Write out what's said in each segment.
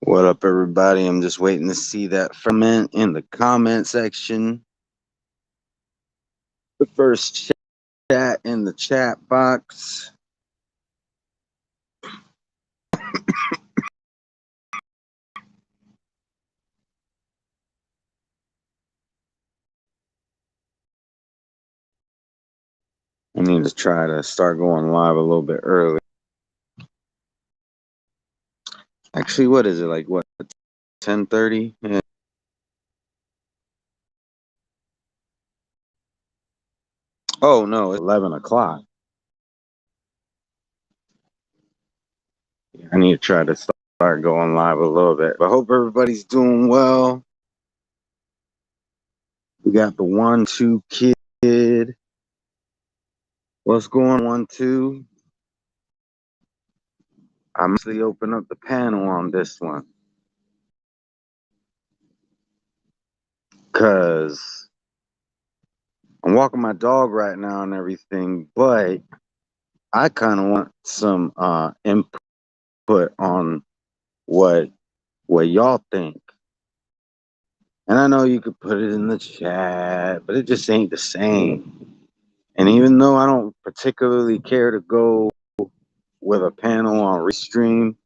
What up, everybody? I'm just waiting to see that comment in the comment section. The first chat in the chat box. I need to try to start going live a little bit early. Actually, what is it? Like, what, 10:30? Yeah. Oh, no, it's 11 o'clock. I need to try to start going live a little bit. But I hope everybody's doing well. We got the 1-2 kid. What's going on, 1-2? I'm actually open up the panel on this one. Because I'm walking my dog right now and everything, but I kind of want some input on what y'all think. And I know you could put it in the chat, but it just ain't the same. And even though I don't particularly care to go with a panel on Restream,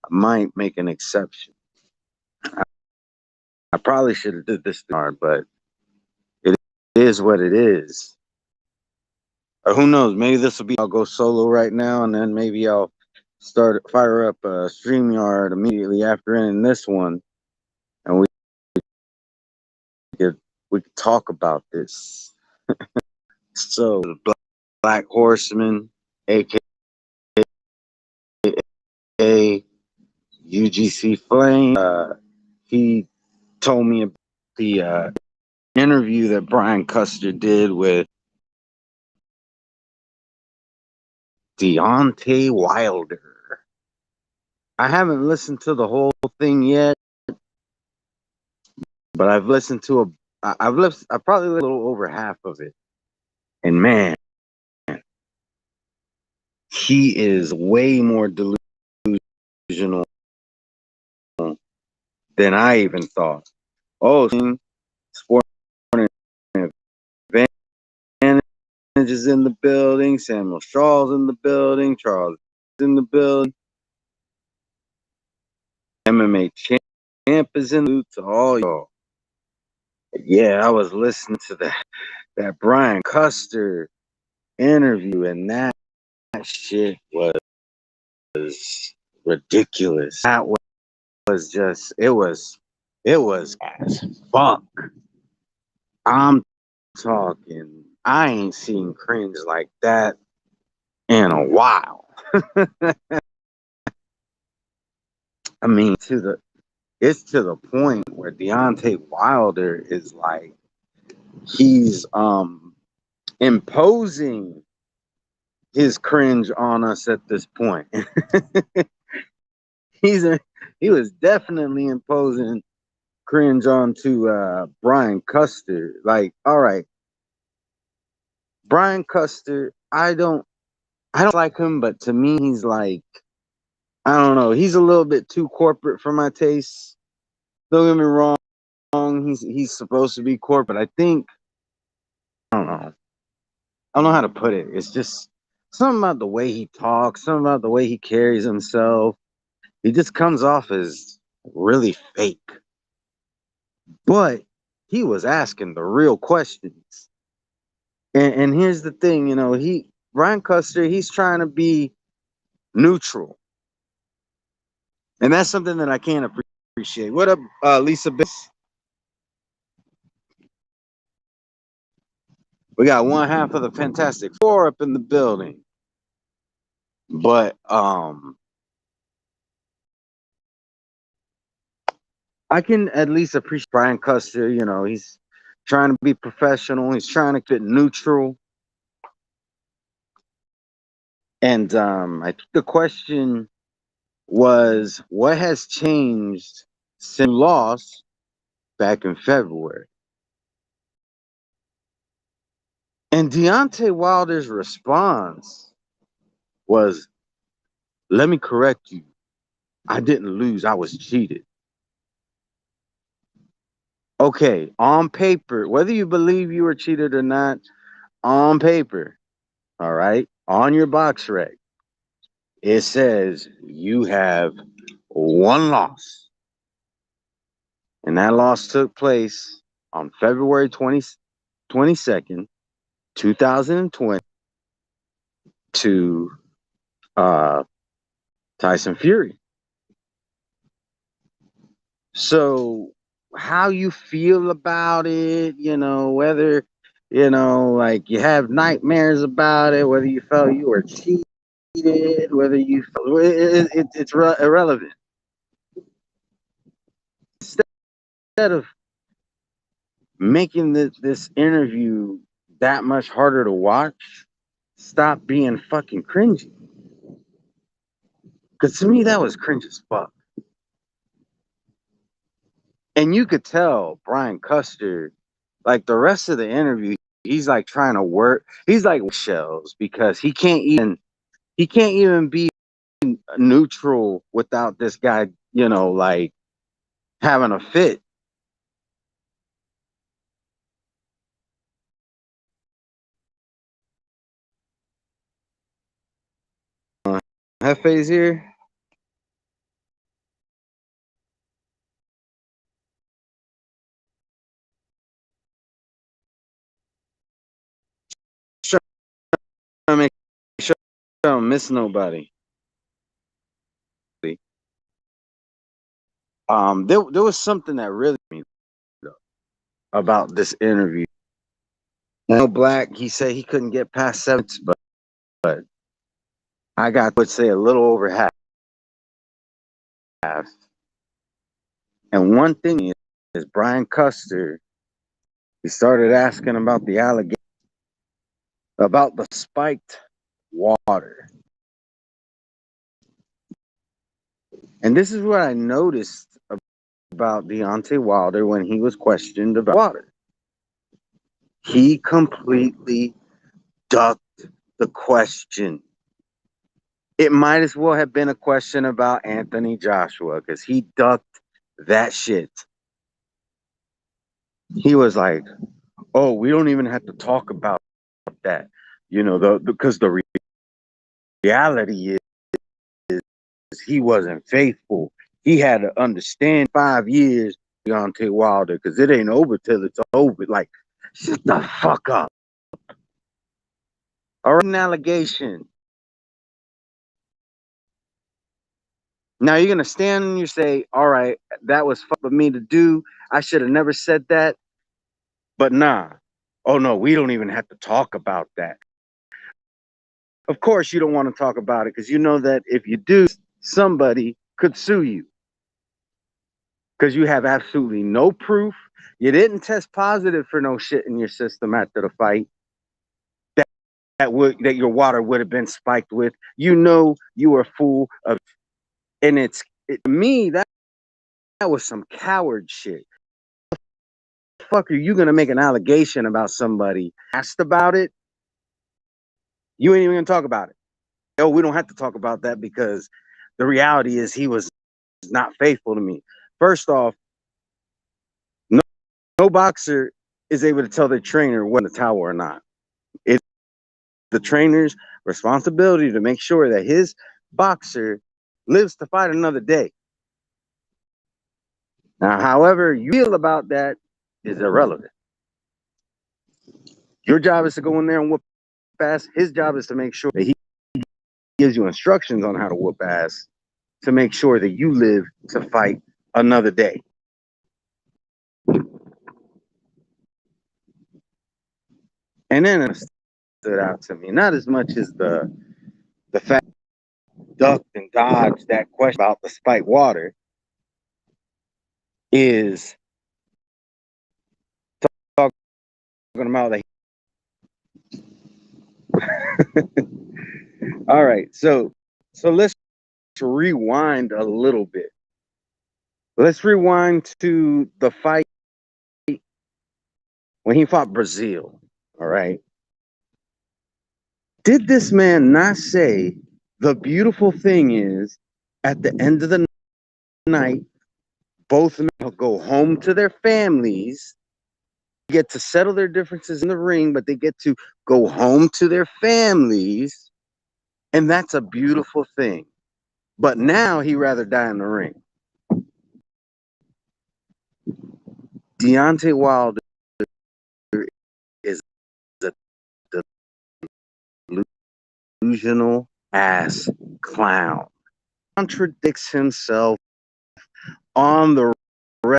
I might make an exception. I probably should have did this hard, but it is what it is. Or who knows? Maybe this will be. I'll go solo right now, and then maybe I'll fire up a StreamYard immediately after ending this one, and could we could talk about this. So, the Black Horseman, aka UGC Flame, he told me about the interview that Brian Custer did with Deontay Wilder. I haven't listened to the whole thing yet, but I've listened to I probably a little over half of it, and man, he is way more delusional than I even thought. Oh, sport advantages in the building. Samuel Straw's in the building. Charles is in the building. MMA champ is in the to all y'all. Yeah, I was listening to that Brian Custer interview, and that shit was ridiculous. That was just it was as fuck. I'm talking. I ain't seen cringe like that in a while. I mean, it's to the point where Deontay Wilder is like he's imposing his cringe on us at this point. He was definitely imposing cringe onto Brian Custer. Like, all right, Brian Custer, I don't like him, but to me he's like, I don't know, he's a little bit too corporate for my taste. Don't get me wrong, he's supposed to be corporate. I think I don't know. I don't know how to put it. It's just something about the way he talks, something about the way he carries himself. He just comes off as really fake. But he was asking the real questions. And here's the thing, Brian Custer, he's trying to be neutral. And that's something that I can't appreciate. What up, Lisa Biss? We got one half of the Fantastic Four up in the building. But I can at least appreciate Brian Custer. He's trying to be professional. He's trying to get neutral. And I think the question was, what has changed since you lost back in February? And Deontay Wilder's response was, let me correct you. I didn't lose. I was cheated. Okay, on paper, whether you believe you were cheated or not, on paper, all right, on your box rec, it says you have one loss. And that loss took place on February 22nd, 2020 to uh, Tyson Fury. So how you feel about it, whether, like you have nightmares about it, whether you felt you were cheated, whether you felt, it's irrelevant. Instead of making this interview that much harder to watch, stop being fucking cringy. Because to me, that was cringe as fuck. And you could tell Brian Custer, like the rest of the interview, he's like trying to work. He's like shells because he can't even be neutral without this guy, like having a fit. Hefe's here. Trying to make sure I don't miss nobody. There was something that really me about this interview. Black, he said he couldn't get past 7, but I got, would say, a little over half. And one thing is Brian Custer, he started asking about the allegation, about the spiked water. And this is what I noticed about Deontay Wilder when he was questioned about water. He completely ducked the question. It might as well have been a question about Anthony Joshua because he ducked that shit. He was like, "Oh, we don't even have to talk about that, because the reality is he wasn't faithful. He had to understand 5 years Deontay Wilder because it ain't over till it's over." Like, shut the fuck up. All right, an allegation. Now you're gonna stand and you say, "All right, that was fuck of me to do. I should have never said that." But nah. Oh no, we don't even have to talk about that. Of course, you don't want to talk about it because you know that if you do, somebody could sue you because you have absolutely no proof. You didn't test positive for no shit in your system after the fight that your water would have been spiked with. You were full of, and to me that was some coward shit. Fuck are you gonna make an allegation about somebody? Asked about it, you ain't even gonna talk about it. Oh, we don't have to talk about that because the reality is he was not faithful to me. First off, no boxer is able to tell their trainer when to towel or not. It's the trainer's responsibility to make sure that his boxer lives to fight another day. Now, however you feel about that is irrelevant. Your job is to go in there and whoop ass. His job is to make sure that he gives you instructions on how to whoop ass to make sure that you live to fight another day. And then it stood out to me, not as much as the fact ducked and dodged that question about the spiked water, is talking about like all right, so let's rewind a little bit. Let's rewind to the fight when he fought Brazil. All right. Did this man not say the beautiful thing is at the end of the night, both men go home to their families, get to settle their differences in the ring, but they get to go home to their families, and that's a beautiful thing. But now he'd rather die in the ring. Deontay Wilder is a delusional ass clown. Contradicts himself on the regular.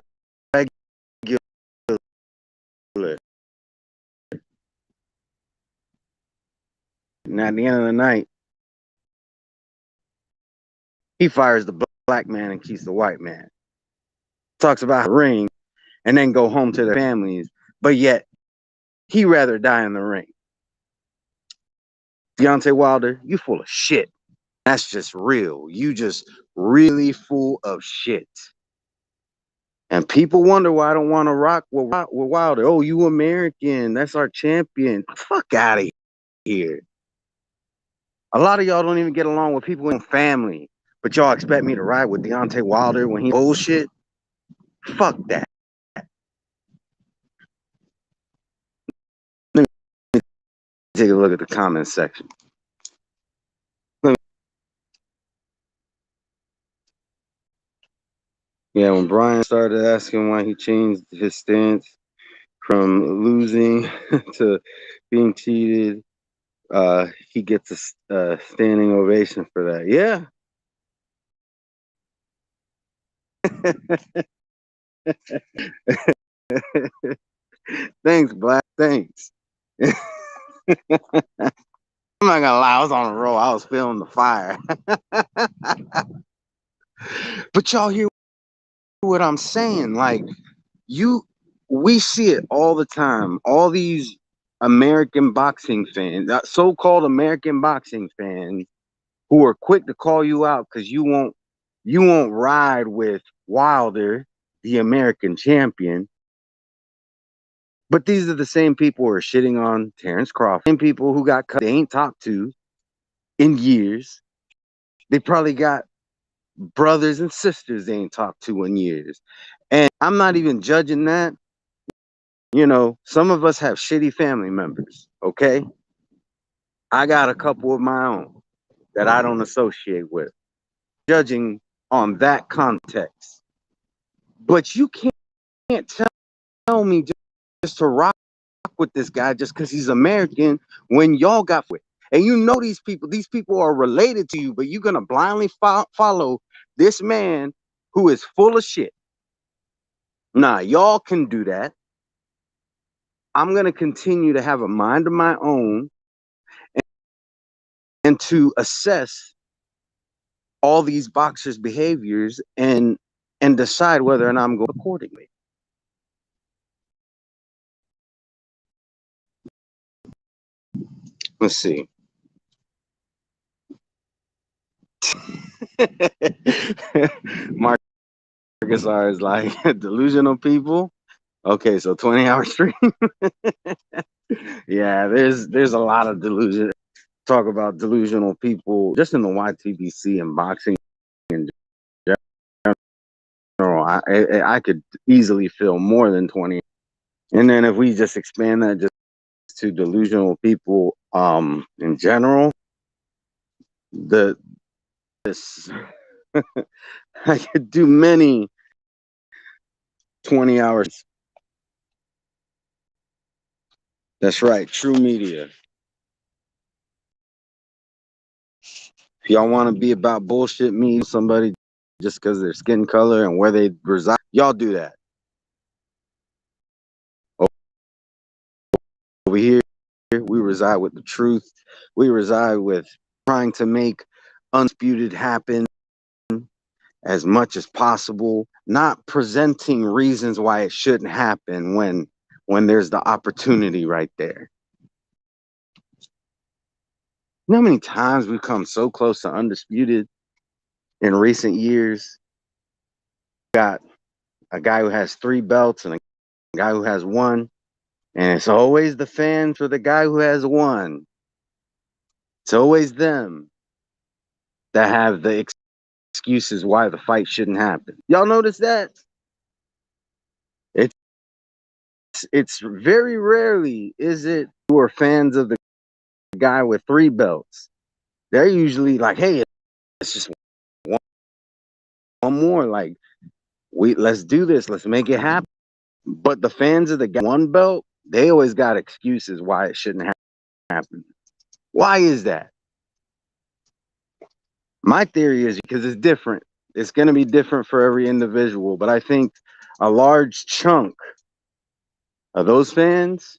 And at the end of the night, he fires the black man and keeps the white man. Talks about the ring and then go home to their families, but yet he rather die in the ring. Deontay Wilder, you full of shit. That's just real. You just really full of shit. And people wonder why I don't want to rock with Wilder. Oh, you American. That's our champion. Fuck out of here. A lot of y'all don't even get along with people in family, but y'all expect me to ride with Deontay Wilder when he bullshit? Fuck that. Let me take a look at the comment section. Yeah, when Brian started asking why he changed his stance from losing to being cheated, he gets a standing ovation for that. Yeah. Thanks, Black. Thanks. I'm not gonna lie, I was on a roll. I was feeling the fire. But y'all hear what I'm saying? Like, we see it all the time. All these American boxing fans, so-called American boxing fans, who are quick to call you out because you won't ride with Wilder, the American champion. But these are the same people who are shitting on Terrence Crawford. Same people who got cut they ain't talked to in years. They probably got brothers and sisters they ain't talked to in years. And I'm not even judging that. You know, some of us have shitty family members, okay? I got a couple of my own that I don't associate with. Judging on that context. But you can't tell me just to rock with this guy just because he's American when y'all got with. And you know these people are related to you, but you're going to blindly follow this man who is full of shit. Nah, y'all can do that. I'm going to continue to have a mind of my own and to assess all these boxers' behaviors and decide whether or not I'm going accordingly. Let's see. Marcus R is like delusional people. Okay, so 20-hour stream. Yeah, there's a lot of delusion. Talk about delusional people just in the YTBC and boxing in general. I could easily fill more than 20. And then if we just expand that just to delusional people in general, this I could do many 20 hours. That's right, true media. If y'all want to be about bullshit me somebody just because their skin color and where they reside, y'all do that. Over here, we reside with the truth. We reside with trying to make undisputed happen as much as possible, not presenting reasons why it shouldn't happen when there's the opportunity right there. You know how many times we've come so close to undisputed in recent years? Got a guy who has 3 belts and a guy who has 1. And it's always the fans for the guy who has 1. It's always them that have the excuses why the fight shouldn't happen. Y'all notice that? It's it's very rarely is it who are fans of the guy with 3 belts. They're usually like, hey, it's just one more. Like, let's do this, let's make it happen. But the fans of the guy 1 belt, they always got excuses why it shouldn't happen. Why is that? My theory is because it's different. It's going to be different for every individual, but I think a large chunk of those fans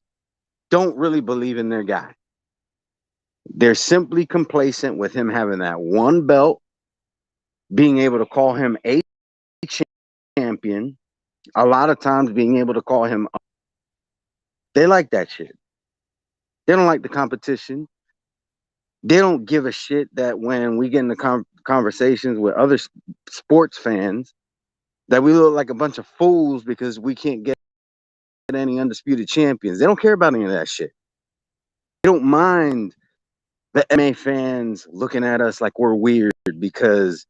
don't really believe in their guy. They're simply complacent with him having that 1 belt, being able to call him a champion, a lot of times being able to call him. They like that shit. They don't like the competition. They don't give a shit that when we get into conversations with other sports fans, that we look like a bunch of fools because we can't get any undisputed champions. They don't care about any of that shit. They don't mind the MMA fans looking at us like we're weird because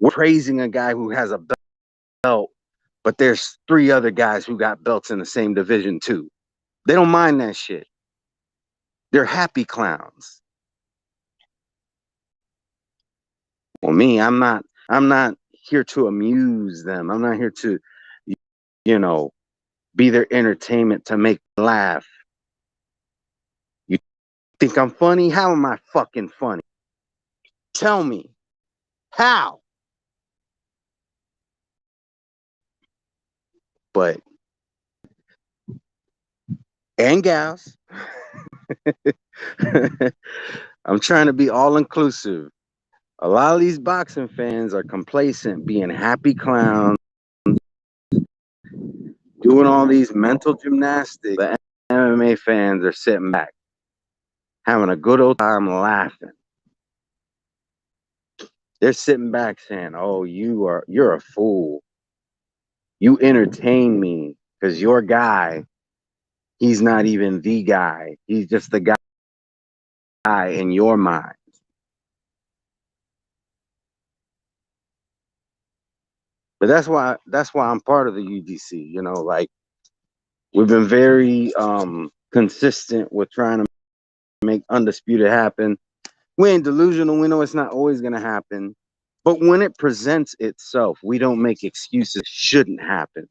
we're praising a guy who has a belt, but there's 3 other guys who got belts in the same division too. They don't mind that shit. They're happy clowns. Well, me, I'm not here to amuse them. I'm not here to, you know, be their entertainment to make them laugh. You think I'm funny? How am I fucking funny? Tell me. How? But, and gals, I'm trying to be all inclusive. A lot of these boxing fans are complacent, being happy clowns, doing all these mental gymnastics. The MMA fans are sitting back, having a good old time laughing. They're sitting back saying, "Oh, you're a fool. You entertain me because your guy, he's not even the guy. He's just the guy in your mind." But that's why I'm part of the UGC. You know, like we've been very consistent with trying to make undisputed happen. We ain't delusional. We know it's not always gonna happen. But when it presents itself, we don't make excuses. Shouldn't happen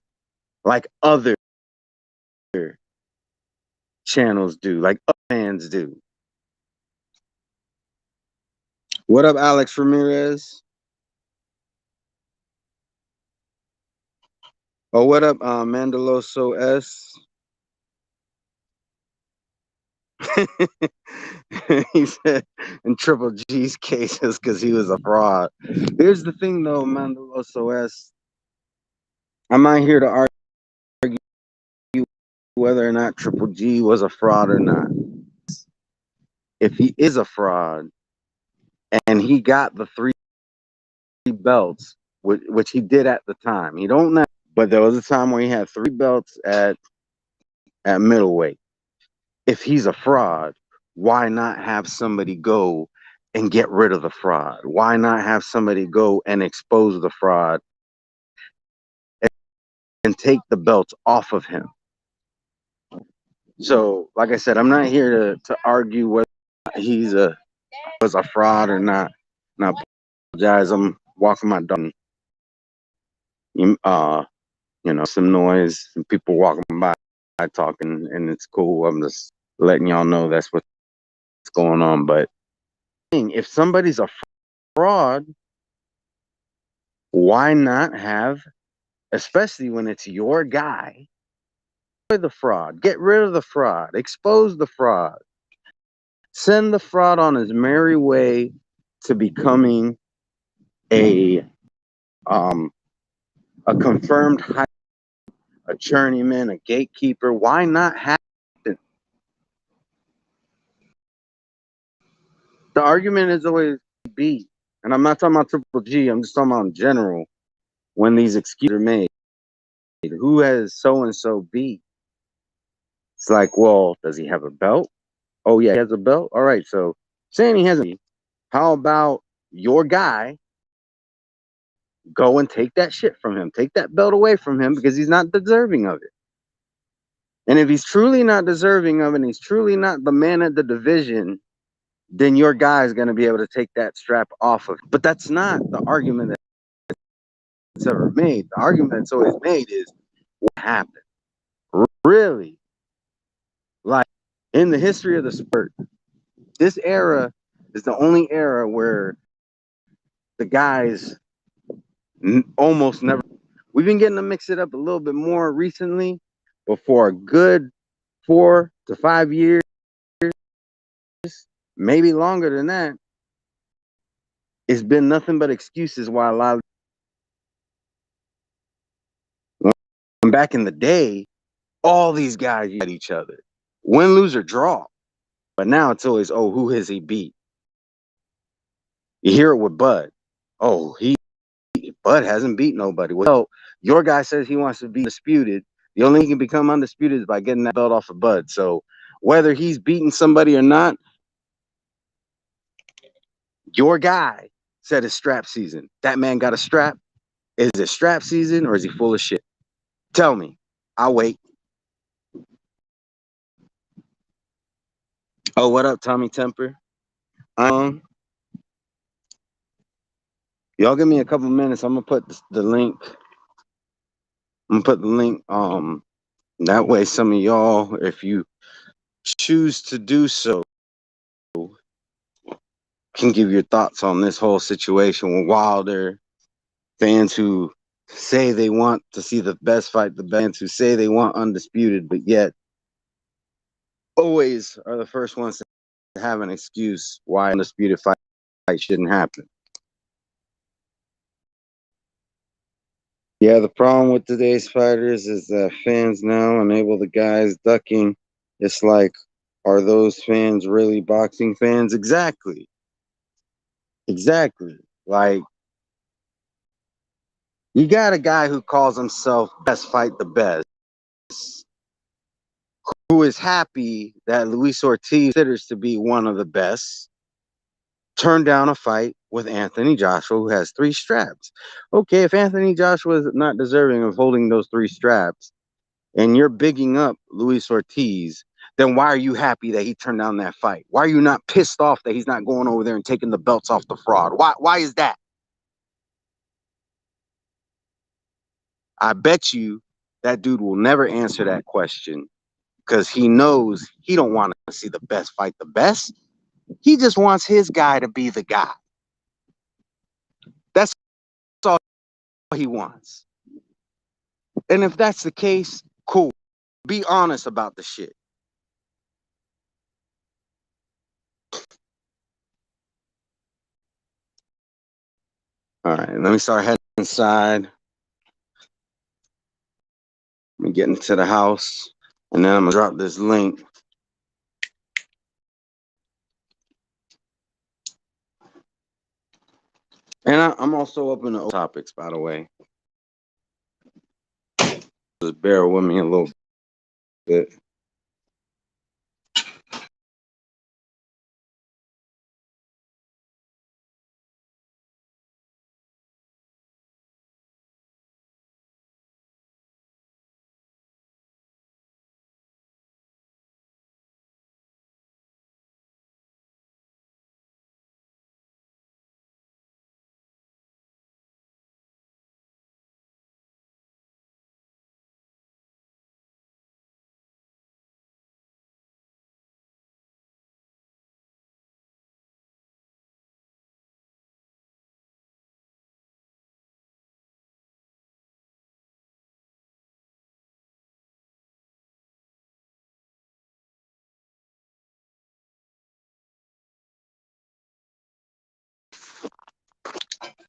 like other channels do, like other fans do. What up, Alex Ramirez? Oh, what up, Mandaloso S? He said in Triple G's cases because he was a fraud. Here's the thing, though, Mandaloso S. I'm not here to argue whether or not Triple G was a fraud or not. If he is a fraud and he got the 3 belts, which he did at the time, he don't know, but there was a time where he had 3 belts at middleweight. If he's a fraud, why not have somebody go and get rid of the fraud? Why not have somebody go and expose the fraud and take the belts off of him? So, like I said, I'm not here to argue whether was a fraud or not. And I apologize. I'm walking my dog. Some noise, some people walking by talking, and it's cool. I'm just letting y'all know that's what's going on. But if somebody's a fraud, why not have, especially when it's your guy, the fraud, get rid of the fraud, expose the fraud, send the fraud on his merry way to becoming a confirmed a journeyman, a gatekeeper. Why not have it? The argument is always beat, and I'm not talking about Triple G. I'm just talking about in general. When these excuses are made, who has so and so beat? It's like, well, does he have a belt? Oh yeah, he has a belt. All right, so saying he has a, how about your guy go and take that shit from him. Take that belt away from him because he's not deserving of it. And if he's truly not deserving of it, and he's truly not the man of the division, then your guy is going to be able to take that strap off of him. But that's not the argument that's ever made. The argument that's always made is what happened. Really? Like in the history of the sport, this era is the only era where the guys almost never. We've been getting to mix it up a little bit more recently, but for a good 4 to 5 years, maybe longer than that, it's been nothing but excuses why a lot of back in the day, all these guys at each other. Win, lose, or draw. But now it's always, oh, who has he beat? You hear it with Bud. Oh, Bud hasn't beat nobody. Well, your guy says he wants to be undisputed. The only way he can become undisputed is by getting that belt off of Bud. So whether he's beating somebody or not, your guy said it's strap season. That man got a strap. Is it strap season or is he full of shit? Tell me. I'll wait. Oh, what up, Tommy Temper? Y'all give me a couple minutes. I'm gonna put the link. I'm gonna put the link. That way, some of y'all, if you choose to do so, can give your thoughts on this whole situation with Wilder. Fans who say they want to see the best fight, the fans who say they want undisputed, but yet always are the first ones to have an excuse why undisputed fight shouldn't happen. Yeah, the problem with today's fighters is that fans now enable the guys ducking. It's like, are those fans really boxing fans? Exactly. Exactly. Like, you got a guy who calls himself best fight the best, who is happy that Luis Ortiz considers to be one of the best, turned down a fight with Anthony Joshua, who has 3 straps. Okay, if Anthony Joshua is not deserving of holding those 3 straps, and you're bigging up Luis Ortiz, then why are you happy that he turned down that fight? Why are you not pissed off that he's not going over there and taking the belts off the fraud? Why is that? I bet you that dude will never answer that question because he knows he don't want to see the best fight the best. He just wants his guy to be the guy. That's all he wants. And if that's the case, cool. Be honest about the shit. All right, let me start heading inside. Let me get into the house, and then I'm gonna drop this link. And I'm also open to topics, by the way. Just bear with me a little bit.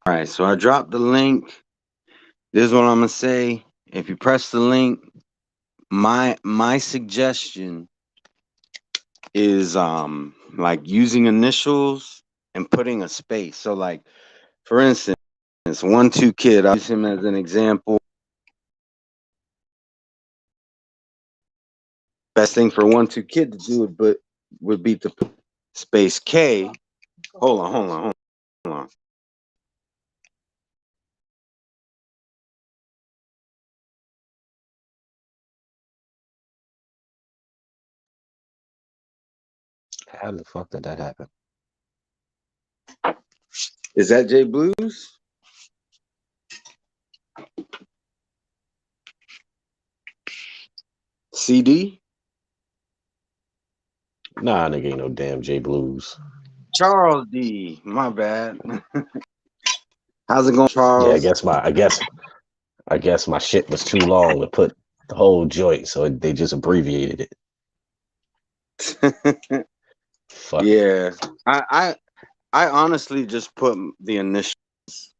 All right, so I dropped the link. This is what I'm gonna say. If you press the link, my suggestion is like using initials and putting a space. So like, for instance, 1-2 Kid, I'll use him as an example. Best thing for 1-2 Kid to do would be to put space K. Hold on. How the fuck did that happen? Is that J Blues? CD? Nah, nigga ain't no damn J Blues. Charles D. My bad. How's it going, Yeah, Charles? I guess my shit was too long to put the whole joint, so they just abbreviated it. Fuck it. Yeah, I honestly just put the initials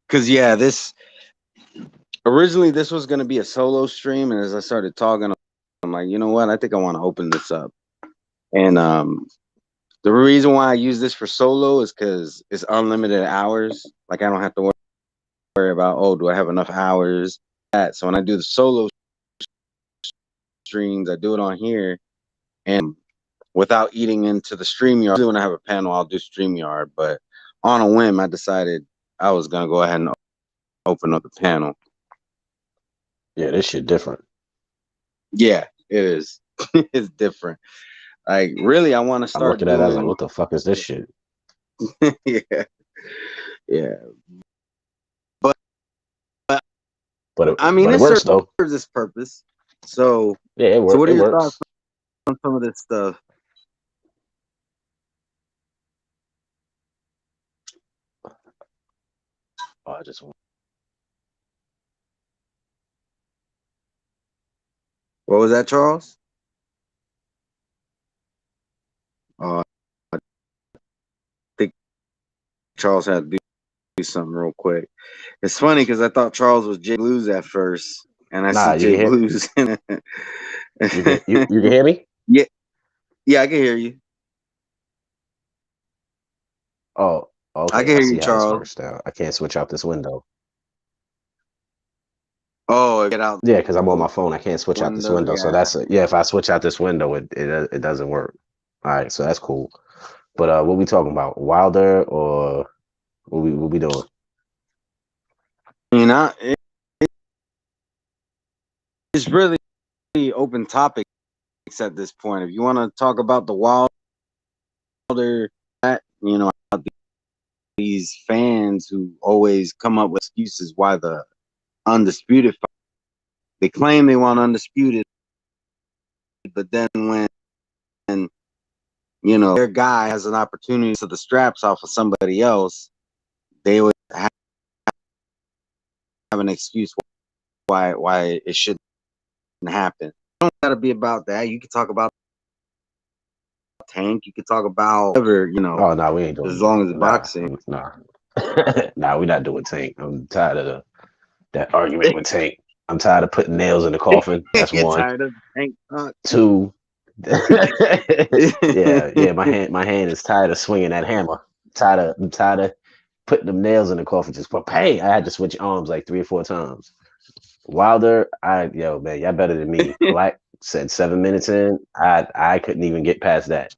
because yeah, this originally this was gonna be a solo stream, and as I started talking, I'm like, you know what? I think I want to open this up, and the reason why I use this for solo is because it's unlimited hours. Like I don't have to worry about, oh, do I have enough hours? That so when I do the solo streams, I do it on here, and without eating into the StreamYard. When I have a panel, I'll do StreamYard, but on a whim, I decided I was gonna go ahead and open up the panel. Yeah, this shit different. Yeah, it is. It's different. Like really, I want to I'm start looking at it, I was like, doing. what the fuck is this shit? Yeah, yeah. But I mean, But it it works though. serves its purpose. So, Yeah, so what it are your thoughts works. on some of this stuff? Oh, I just What was that, Charles? I think Charles had to do something real quick. It's funny because I thought Charles was J Blues at first, and I nah, see you J can hear Blues. you can hear me? Yeah, yeah, I can hear you. Oh, I okay, can I hear see you, how this Charles. works now. I can't switch out this window. Oh, get out Yeah, because I'm on the my phone. I can't switch out this window. window. So Yeah. that's yeah. If I switch out this window, it doesn't work. All right, so that's cool. But what we talking about? Wilder or what we doing? You know, it's really open topics at this point. If you want to talk about the Wilder, about these fans who always come up with excuses why the undisputed they claim they want undisputed, but then when their guy has an opportunity to the straps off of somebody else, they would have an excuse why it shouldn't happen. It don't gotta be about that. You can talk about Tank. You can talk about whatever, Oh no, we ain't as doing long as it's nah boxing. nah nah. We not doing Tank. I'm tired of that argument with Tank. I'm tired of putting nails in the coffin. That's You're one. tired of Tank talk. Two. Yeah. My hand is tired of swinging that hammer. I'm tired of putting them nails in the coffin. Just bang. I had to switch arms like 3 or 4 times. Wilder, yo man, y'all better than me. Black said 7 minutes in. I couldn't even get past that.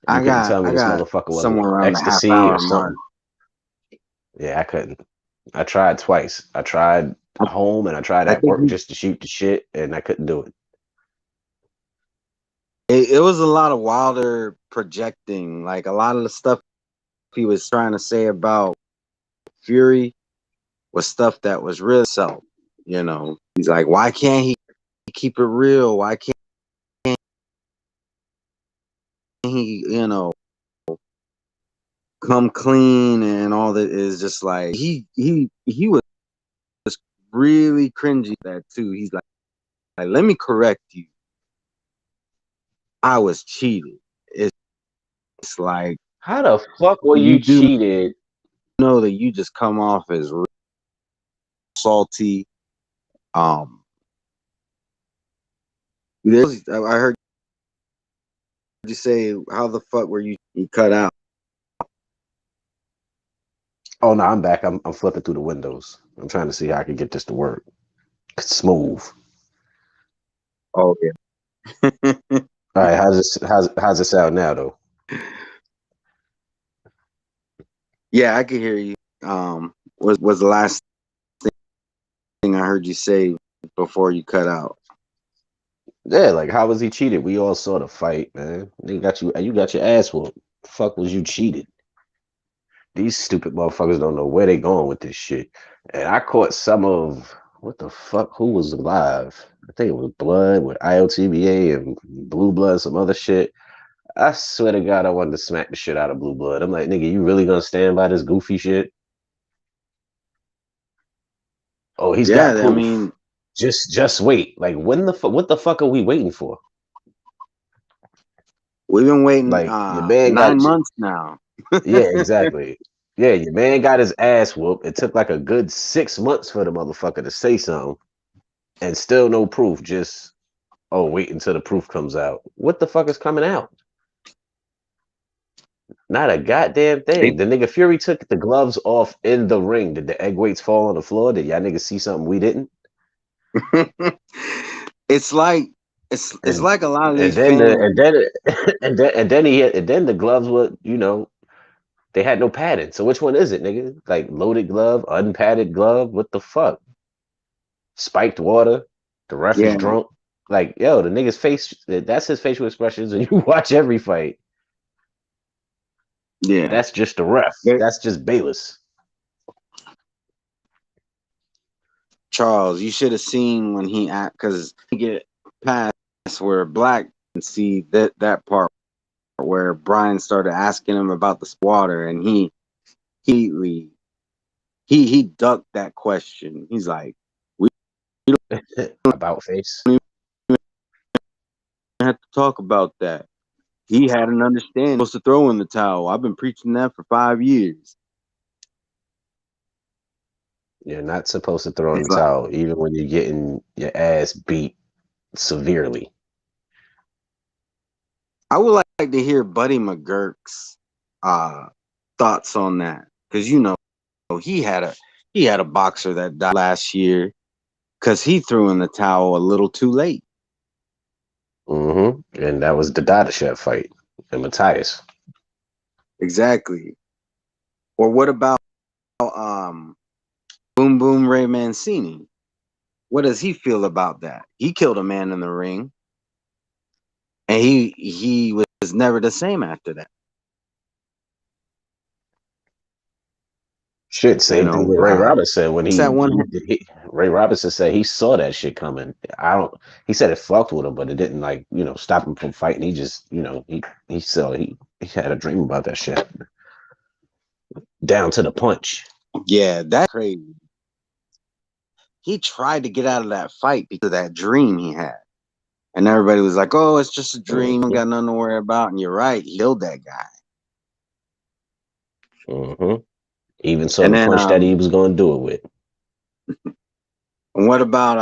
You couldn't tell me I this got motherfucker wasn't somewhere on around the half ecstasy or hour mark. something. Yeah, I couldn't. I tried twice. I tried I, home and I tried I at think work just to shoot the shit, and I couldn't do it. it was a lot of Wilder projecting. Like a lot of the stuff he was trying to say about Fury was stuff that was real self. He's like, why can't he keep it real? Why can't he, come clean and all that is just like he was really cringy that too. He's like, let me correct you. I was cheated. It's like How the fuck were you you do cheated? know that you just come off as salty. Um, I heard you say, "How the fuck were you cut out?" Oh no, I'm back. I'm flipping through the windows. I'm trying to see how I can get this to work. Smooth. Oh yeah, All right, how's it sound now though? yeah, I can hear you. Was the last thing I heard you say before you cut out? Yeah, like how was he cheated? We all saw the fight, man. They got you got your ass whooped. Fuck was you cheated? These stupid motherfuckers don't know where they going with this shit. And I caught some of what the fuck? Who was alive? I think it was Blood with IOTBA and Blue Blood, some other shit. I swear to God, I wanted to smack the shit out of Blue Blood. I'm like, nigga, you really gonna stand by this goofy shit? Oh, he's got Yeah, I proof. mean, Just wait. Like when the fuck? What the fuck are we waiting for? we've been waiting Like your man got 9 months now. yeah, exactly. Yeah, your man got his ass whooped. It took like a good 6 months for the motherfucker to say something, and still no proof. Just oh, wait until the proof comes out. What the fuck is coming out? Not a goddamn thing. The nigga Fury took the gloves off in the ring. Did the egg weights fall on the floor? Did y'all niggas see something we didn't? it's like it's And like a lot of and these then the fans. and then the gloves were they had no padding. So which one is it, nigga? Like loaded glove, unpadded glove? What the fuck? Spiked water. The ref is Yeah, drunk. Like yo, the nigga's face. That's his facial expressions, and you watch every fight. yeah. That's just the ref. There- That's just Bayless. Charles, you should have seen when he act because he get past where Black can see that part where Brian started asking him about the water, and he he ducked that question. He's like, "We About face. don't even have to talk about that." He had an understanding. Supposed to throw in the towel. I've been preaching that for 5 years. You're not supposed to throw in He's the like, towel, even when you're getting your ass beat severely. I would like to hear Buddy McGurk's uh, thoughts on that because he had a boxer that died last year because he threw in the towel a little too late. And that was the Dadashev fight and Matthias. Exactly. Or what about um, Boom Boom Ray Mancini? What does he feel about that? He killed a man in the ring, and he was never the same after that. Shit, You same thing know, with Ray Robinson when what's that one? Ray Robinson said he saw that shit coming. I don't. He said it fucked with him, but it didn't like stop him from fighting. He just he saw he had a dream about that shit down to the punch. Yeah, that's crazy. He tried to get out of that fight because of that dream he had. And everybody was like, "Oh, it's just a dream. hmm Got nothing to worry about." And you're right. He killed that guy. hmm Even saw And the then, punch that he was going to do it with. what about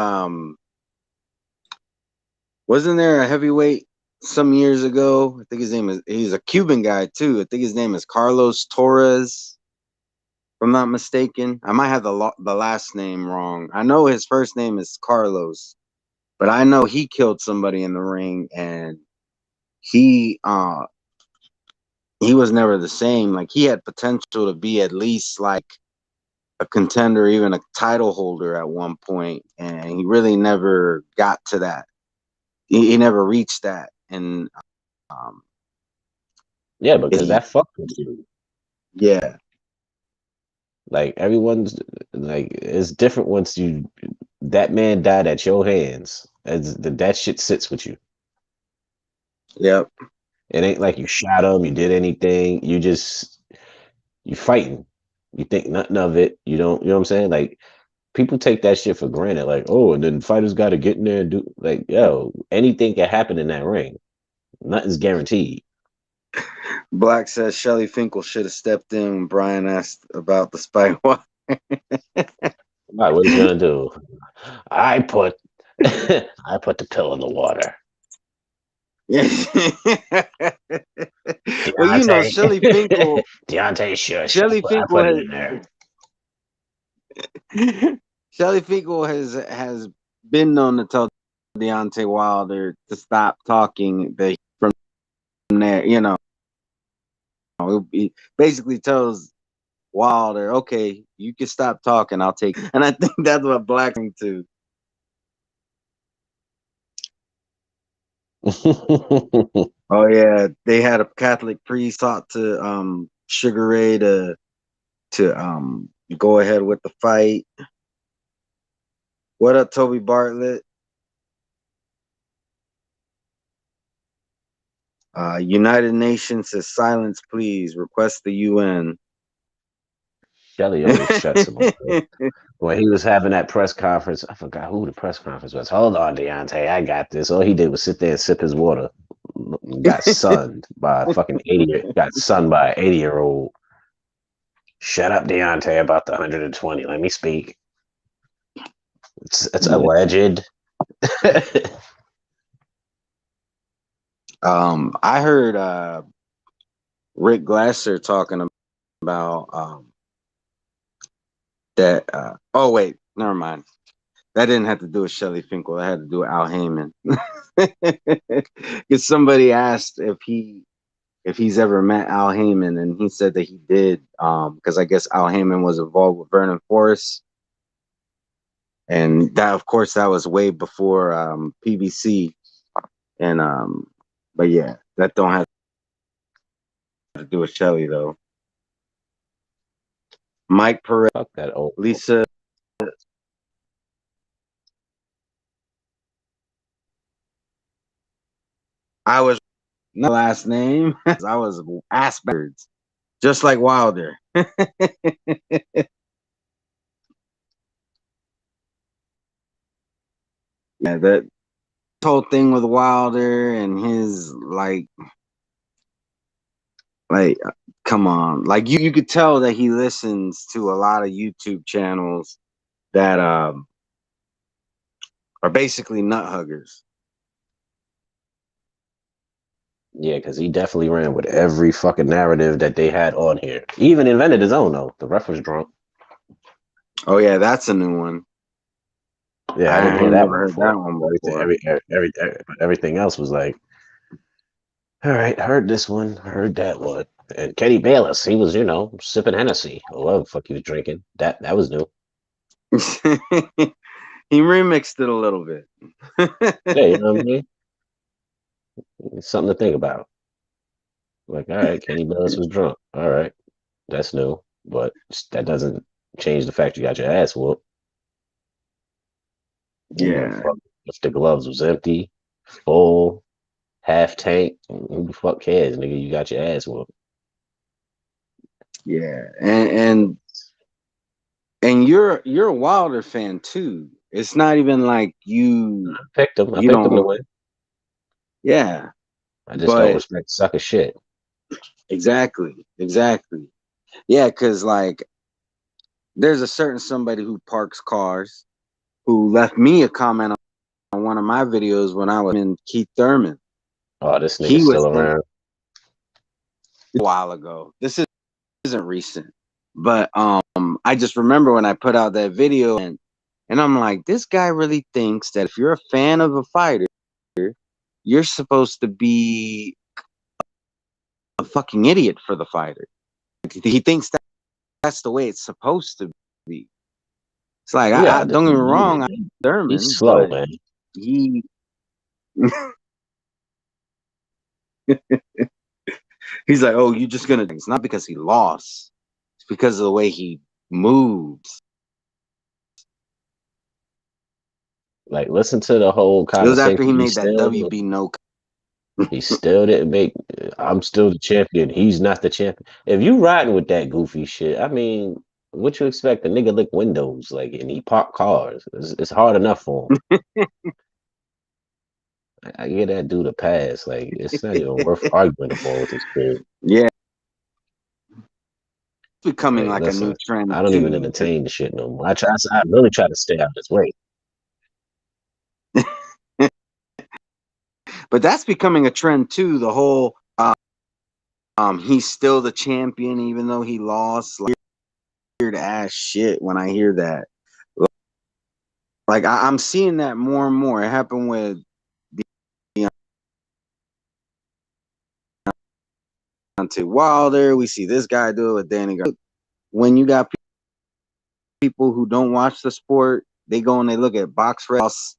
wasn't there a heavyweight some years ago? I think his name is. He's a Cuban guy too. I think his name is Carlos Torres. If I'm not mistaken, I might have the last name wrong. I know his first name is Carlos, but I know he killed somebody in the ring, and he uh he was never the same. Like he had potential to be at least like a contender, even a title holder at one point, and he really never got to that. He never reached that, and um, Yeah, because he, that fucked with you. yeah, Like everyone's like it's different once you that man died at your hands. That shit sits with you. yep. It ain't like you shot him, you did anything. You fighting. You think nothing of it. You don't. You know what I'm saying? Like people take that shit for granted. Like oh, and then fighters got to get in there and do like yo. Anything can happen in that ring. Nothing's guaranteed. Black says Shelly Finkel should have stepped in when Brian asked about the spike. All right, what he's gonna do? I put I put the pill in the water. Yeah. Well, Deontay, Shelly Finkel. Deontay, shush. Shelly I Finkel put it has. in there. Shelly Finkel has been known to tell Deontay Wilder to stop talking. That from there, he basically tells Wilder, "Okay, you can stop talking. I'll take." And I think that's what Black too. Oh yeah, they had a Catholic priest taught to Sugar Ray to go ahead with the fight. What up, Toby Bartlett? United Nations says silence, please. Request the UN. Shelly always shuts him up. When he was having that press conference, I forgot who the press conference was. Hold on, Deontay, I got this. All he did was sit there and sip his water. Got sunned by a fucking 80. Got sunned by an 80-year-old. Shut up, Deontay, about the 120. Let me speak. It's Yeah. alleged. I heard Rick Glasser talking about that. Oh wait, never mind. That didn't have to do with Shelley Finkel. That had to do with Al Heyman. Because somebody asked if he's ever met Al Heyman, and he said that he did. Because I guess Al Heyman was involved with Vernon Forrest, and that, of course, that was way before PBC. And but yeah, that don't have to do with Shelley though. Mike Perez, Fuck that old. Lisa. I was not last name. I was Asperger's, just like Wilder. Yeah, that whole thing with Wilder and his like come on, like you could tell that he listens to a lot of YouTube channels that are basically nut huggers. Yeah, because he definitely ran with every fucking narrative that they had on here. He even invented his own, though. The ref was drunk. Oh yeah, that's a new one. Yeah, I didn't I hear ain't that never one heard before. that one Everything, before. everything else was like, all right, heard this one, heard that one. And Kenny Bayless, he was, sipping Hennessy or whatever the fuck he was drinking. That was new. He remixed it a little bit. Yeah, you know what I mean? It's something to think about. Like, all right, Kenny Bayless was drunk. All right, that's new, but that doesn't change the fact you got your ass whooped. You give a Yeah, fuck if the gloves was empty, full, half tank. Who the fuck cares, nigga? You got your ass whooped. yeah, and you're a Wilder fan too. It's not even like I picked him. I you picked him to don't. win. Yeah, I just don't but respect sucker shit. exactly. Yeah, because like there's a certain somebody who parks cars who left me a comment on one of my videos when I was in Keith Thurman. Oh, this He nigga's was still saying around. a while ago. This isn't recent, but I just remember when I put out that video and I'm like, this guy really thinks that if you're a fan of a fighter, you're supposed to be a fucking idiot for the fighter. He thinks that's the way it's supposed to be. It's like Yeah, I don't get me wrong, I'm he's Thurman, slow, but man. he he's like, oh, you're just gonna. It's not because he lost. It's because of the way he moves. Like, listen to the whole It was after conversation. he made that WB no. He still didn't make. I'm still the champion. He's not the champion. If you riding with that goofy shit, I mean, what you expect? The nigga lick windows, like, and he park cars. It's hard enough for him. I get that dude a pass. Like, it's not even worth arguing about with this kid. Yeah, it's becoming Like, like a new listen, trend I don't even too. entertain the shit no more. I really try to stay out of his way. But that's becoming a trend too. The whole he's still the champion even though he lost. Like, weird ass shit when I hear that. Like I'm seeing that more and more. It happened with Deontay Wilder. We see this guy do it with Danny Garcia. When you got people who don't watch the sport, they go and they look at box refs,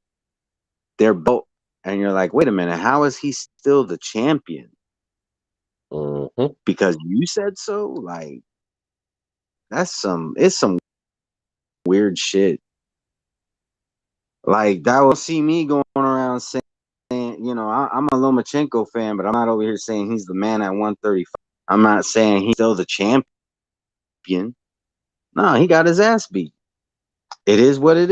their belt. and you're like, wait a minute, how is he still the champion? Mm-hmm. Because you said so. Like it's some weird shit. Like that will see me going around saying, I'm a Lomachenko fan, but I'm not over here saying he's the man at 135. I'm not saying he's still the champion. No, he got his ass beat. It is what it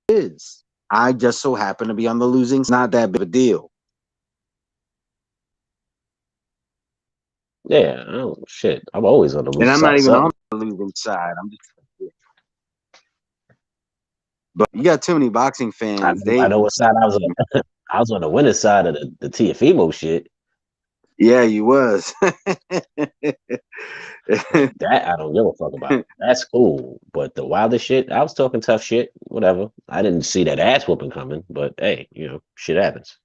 is. I just so happen to be on the losing side. Not that big of a deal. Yeah, oh shit. I'm always on the And losing I'm side not of even on something. the losing side. I'm just, but you got too many boxing fans. I know what side I was on. I was on the winning side of the Tiafimo shit. Yeah, you was. That I don't give a fuck about. That's cool. But the Wilder shit, I was talking tough shit. Whatever. I didn't see that ass whooping coming, but hey, shit happens.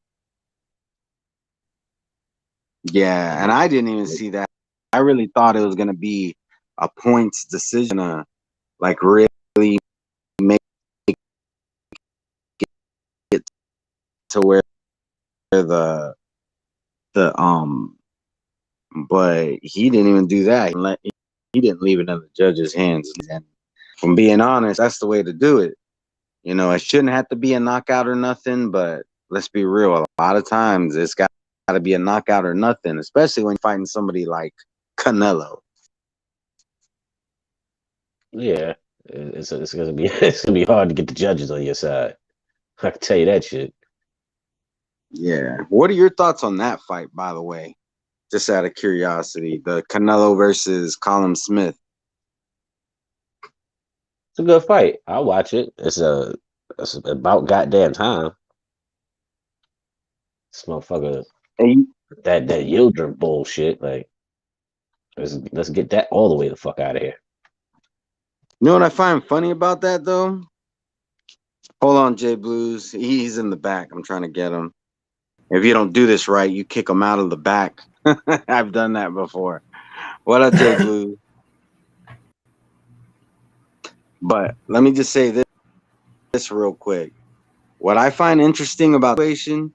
Yeah, and I didn't even see that. I really thought it was gonna be a points decision, like really make it to where the but he didn't even do that. He didn't leave it in the judge's hands. And from being honest, that's the way to do it. It shouldn't have to be a knockout or nothing, but let's be real. A lot of times it's got to be a knockout or nothing, especially when you're fighting somebody like Canelo. Yeah. It's gonna be it's gonna be hard to get the judges on your side. I can tell you that shit. Yeah. What are your thoughts on that fight, by the way? Just out of curiosity, the Canelo versus Colin Smith. It's a good fight. I'll watch it. It's about goddamn time. This motherfucker, And that Yildirim bullshit. Like, let's get that all the way the fuck out of here. you know what I find funny about that, though? Hold on, Jay Blues. He's in the back. I'm trying to get him. If you don't do this right, you kick him out of the back. I've done that before. What up, Jay Blues? But let me just say this real quick. What I find interesting about the situation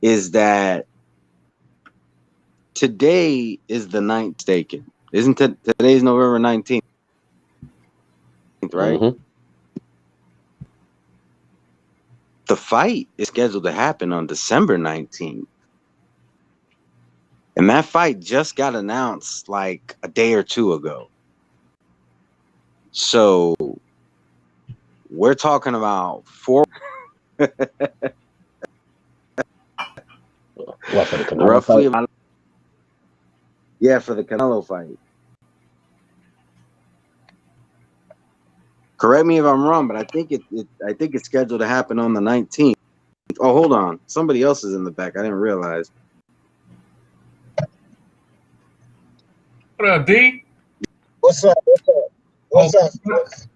is that today is the 9th taken. Isn't it? Today's November 19th, right? Mm-hmm. The fight is scheduled to happen on December 19th. And that fight just got announced like a day or two ago. So we're talking about What, for the Canelo roughly fight? about, yeah, for the Canelo fight. Correct me if I'm wrong, but I think it's scheduled to happen on the 19th. Oh, hold on. Somebody else is in the back. I didn't realize. What up, D? What's up? What's up? What's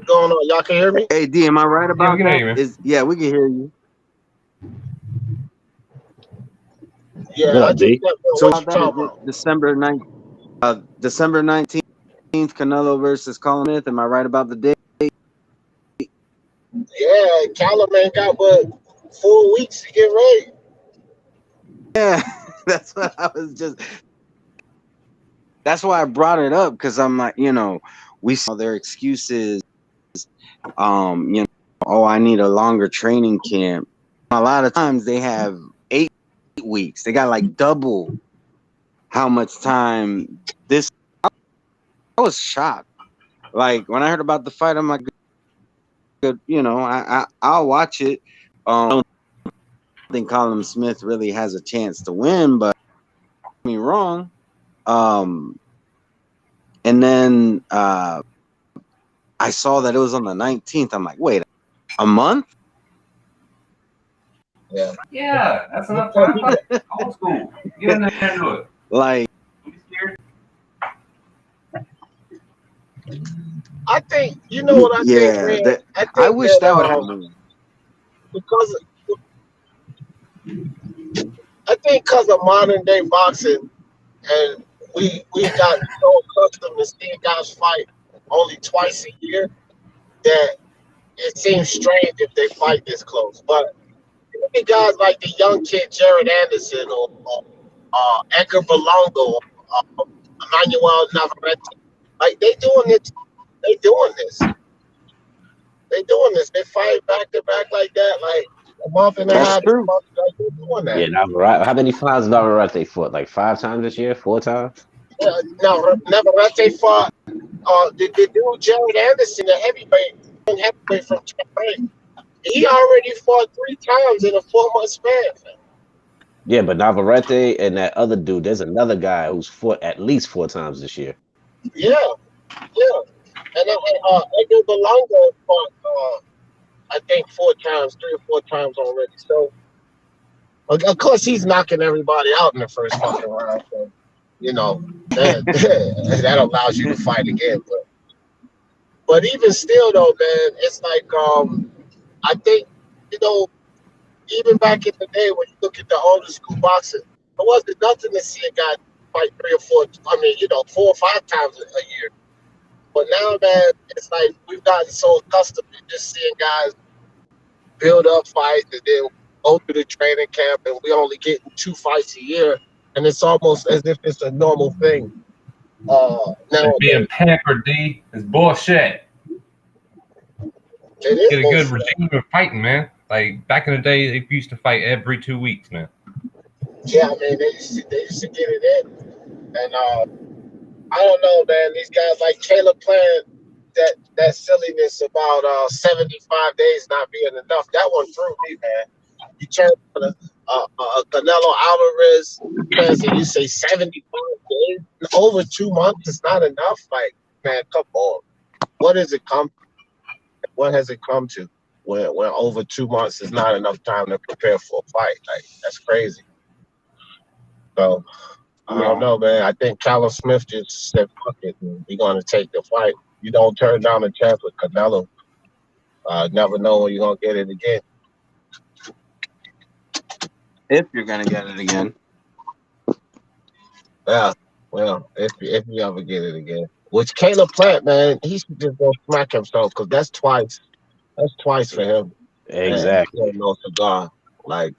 going on? Y'all can hear me? Hey, D, am I right Yeah, about we can that? hear you, man. Yeah, we can hear you. Yeah, What I up, just D? got So what you about that is talking it about. December 19th, Canelo versus Colin Smith. Am I right about the date? Yeah, Callum got what 4 weeks to get ready. Yeah, that's what I was just. That's why I brought it up because I'm like, we saw their excuses. You know, oh, I need a longer training camp. A lot of times they have 8 weeks. They got like double how much time this. I was shocked. Like when I heard about the fight, I'm like, good. I'll watch it. I don't think Colin Smith really has a chance to win, but don't get me wrong. And then I saw that it was on the 19th. I'm like, wait, a month? Yeah. Yeah, that's enough time. Old school. Get in there and do it. Like, You scared? I think you know what I think, yeah, man. I I think wish that would that happen. because because of modern day boxing, and we got so accustomed to seeing guys fight only twice a year that it seems strange if they fight this close. But look at guys like the young kid Jared Anderson or Edgar Belongo, Emmanuel Navarrete. Like they doing this. They doing this. They doing this. They fight back to back like that. Like a month and a That's half. true. Like they're doing Yeah, that. Navarrete. How many times Navarrete fought? Like 5 times this year? 4 times? Now Navarrete fought the dude Jared Anderson, the heavyweight from Japan. He already fought 3 times in a 4 month span. Yeah, but Navarrete and that other dude, there's another guy who's fought at least 4 times this year. Yeah, yeah. And Edgar Belongo fought, I think 4 times, 3 or 4 times already. So, of course, he's knocking everybody out in the first fucking round. So, that allows you to fight again. But even still, though, man, it's like I think you know even back in the day when you look at the older school boxing, it wasn't nothing to see a guy fight 3 or 4. I mean, 4 or 5 times a year. But now, man, it's like we've gotten so accustomed to just seeing guys build up fights and then go through the training camp, and we only get 2 fights a year, and it's almost as if it's a normal thing. And being pampered, D, is bullshit. It is Get a good bullshit. regime of fighting, man. Like back in the day, they used to fight every 2 weeks, man. Yeah, I mean, they used to get it in, and I don't know, man. These guys like Caleb playing that silliness about 75 days not being enough. That one threw me, man. You turn on a Canelo Alvarez fans and you say 75 days over 2 months is not enough. Like, man, come on. What has it come? What has it come to? When over 2 months is not enough time to prepare for a fight? Like, that's crazy. So. I don't know, man. I think Callum Smith just said, fuck it, we're going to take the fight. You don't turn down a chance with Canelo. Never know when you're going to get it again. If you're gonna get it again. Yeah, well, if you ever get it again. Which Caleb Plant, man, he should just go smack himself because that's twice. That's twice for him. Exactly. And no cigar. Like,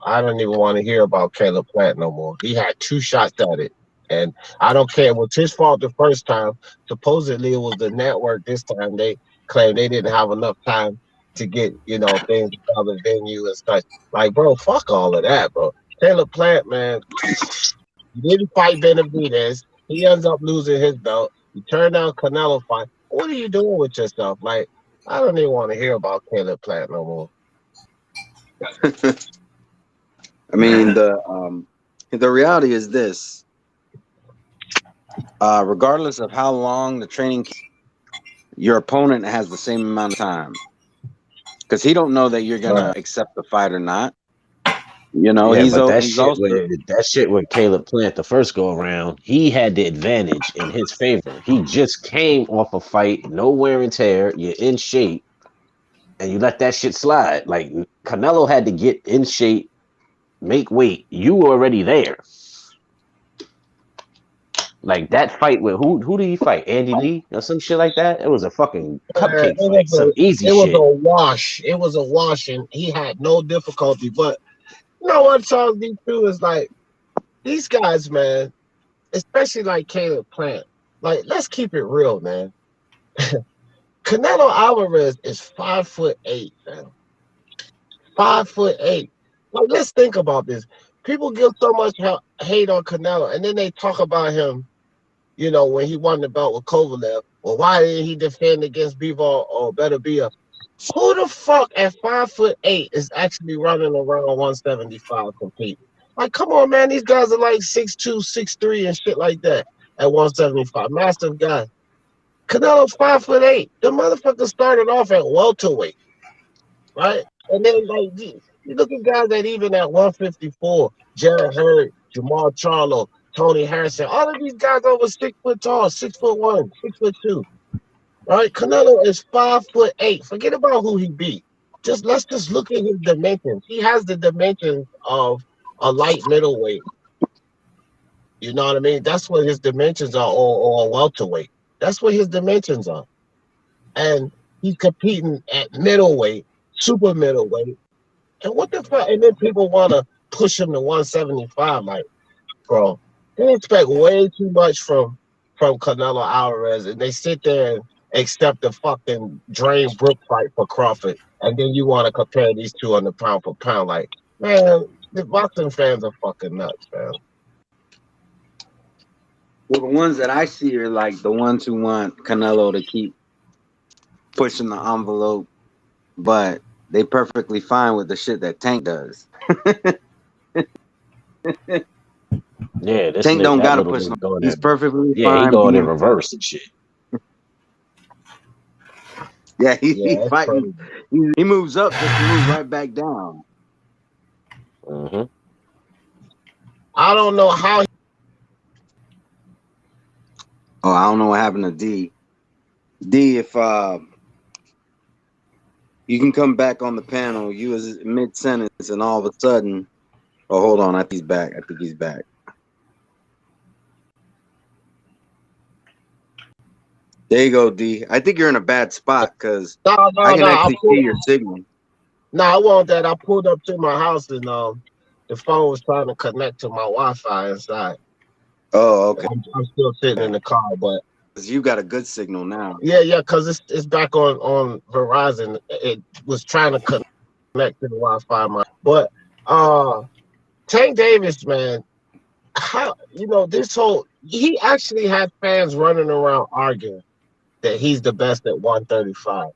I don't even want to hear about Caleb Plant no more. He had 2 shots at it. And I don't care. It was his fault the first time. Supposedly it was the network this time. They claimed they didn't have enough time to get, things out of the venue and stuff. Like, bro, fuck all of that, bro. Caleb Plant, man, he didn't fight Benavidez. He ends up losing his belt. You turn down Canelo fight. What are you doing with yourself? Like, I don't even want to hear about Caleb Plant no more. I mean, the reality is this. Regardless of how long the training, your opponent has the same amount of time. Because he don't know that you're going to accept the fight or not. Yeah, he's but also... that shit with Caleb Plant the first go around, he had the advantage in his favor. He just came off a fight, no wear and tear, you're in shape, and you let that shit slide. Like, Canelo had to get in shape, make weight. You were already there. Like, that fight with who did he fight? Andy Lee or some shit like that? It was a fucking cupcake fight, some easy shit. It was a wash. It was a wash, and he had no difficulty. But you know what, Charles D too is like these guys, man, especially like Caleb Plant. Like, let's keep it real, man. Canelo Alvarez is 5'8", man. 5'8". Like, let's think about this. People give so much hate on Canelo, and then they talk about him, when he won the belt with Kovalev. Well, why didn't he defend against Bivol or Beterbiev? Who the fuck at 5'8" is actually running around 175 competing? Like, come on, man. These guys are like 6'2", 6'3", and shit like that at 175. Massive guy. Canelo 5'8". The motherfucker started off at welterweight, right? And then like you look at guys that even at 154, Jared Hurd, Jamal Charlo, Tony Harrison, all of these guys over 6 foot tall, 6'1", 6'2". Right? Canelo is 5'8". Forget about who he beat. Let's just look at his dimensions. He has the dimensions of a light middleweight. You know what I mean? That's what his dimensions are, or a welterweight. That's what his dimensions are. And He's competing at middleweight, super middleweight. And what the fuck? And then people want to push him to 175. Like, bro, they expect way too much from Canelo Alvarez, and they sit there and accept the fucking Drain Brook fight for Crawford, and then you want to compare these two on the pound for pound. Like, man, the boxing fans are fucking nuts, man. Well, the ones that I see are like the ones who want Canelo to keep pushing the envelope, but they perfectly fine with the shit that Tank does. Yeah, this Tank nigga, don't that gotta little push nigga no. going He's in. perfectly Yeah, he fine. going in being- reverse and shit. Yeah, Yeah, he that's fighting. crazy. He moves up just to move right back down. Mm-hmm. I don't know how. Oh, I don't know what happened to D. D, if you can come back on the panel, you was mid sentence, and all of a sudden, oh, hold on, I think he's back. I think he's back. There you go, D. I think you're in a bad spot because No, I can actually pulled, see your signal. no, I want that. I pulled up to my house and the phone was trying to connect to my Wi-Fi inside. Oh, okay. I'm still sitting in the car, but 'Cause you got a good signal now. yeah, because it's back on Verizon. It was trying to connect to the Wi-Fi, but Tank Davis, man, how this whole he actually had fans running around arguing that he's the best at 135.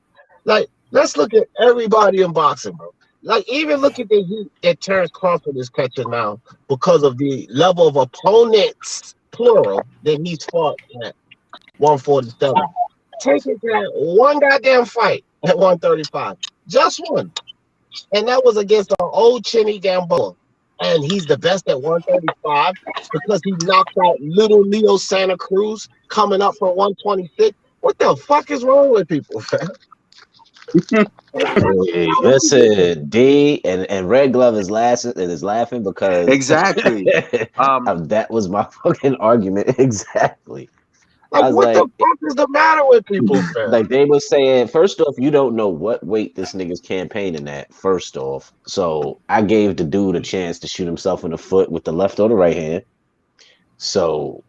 Like, let's look at everybody in boxing, bro. Like, even look at the heat that Terrence Crawford is catching now because of the level of opponents, plural, that he's fought at 147. Taking that one goddamn fight at 135, just one, and that was against an old Chinny Gamboa. And he's the best at 135 because he knocked out little Leo Santa Cruz coming up from 126. What the fuck is wrong with people, fam? Hey, listen, D and Red Glove is laughing because Exactly. that was my fucking argument exactly. I Like, was what the like, fuck is the matter with people, fam? like they were saying, first off, you don't know what weight this nigga's campaigning at, first off. So I gave the dude a chance to shoot himself in the foot with the left or the right hand. So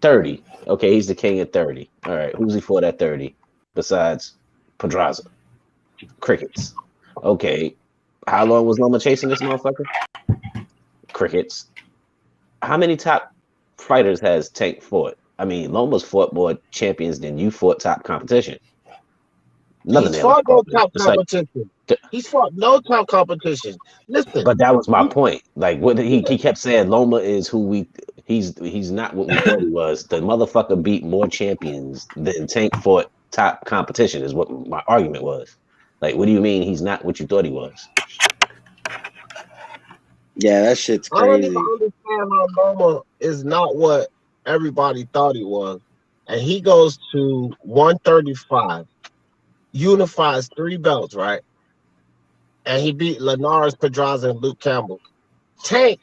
30. Okay, he's the king at 30. All right, who's he fought at 30 besides Pedraza? Crickets. Okay, how long was Loma chasing this motherfucker? Crickets. How many top fighters has Tank fought? I mean, Loma's fought more champions than you fought top competition. Nothing He's there. fought no top It's like, competition. He's fought no top competition. Listen, but that was my point. Like, what he kept saying, Loma is who he's not what we thought he was. The motherfucker beat more champions than Tank fought top competition. Is what my argument was. Like, what do you mean he's not what you thought he was? Yeah, that shit's I don't crazy. even understand how Loma is not what everybody thought he was. And he goes to 135, unifies 3 belts, right? And he beat Linares Pedraza and Luke Campbell. Tank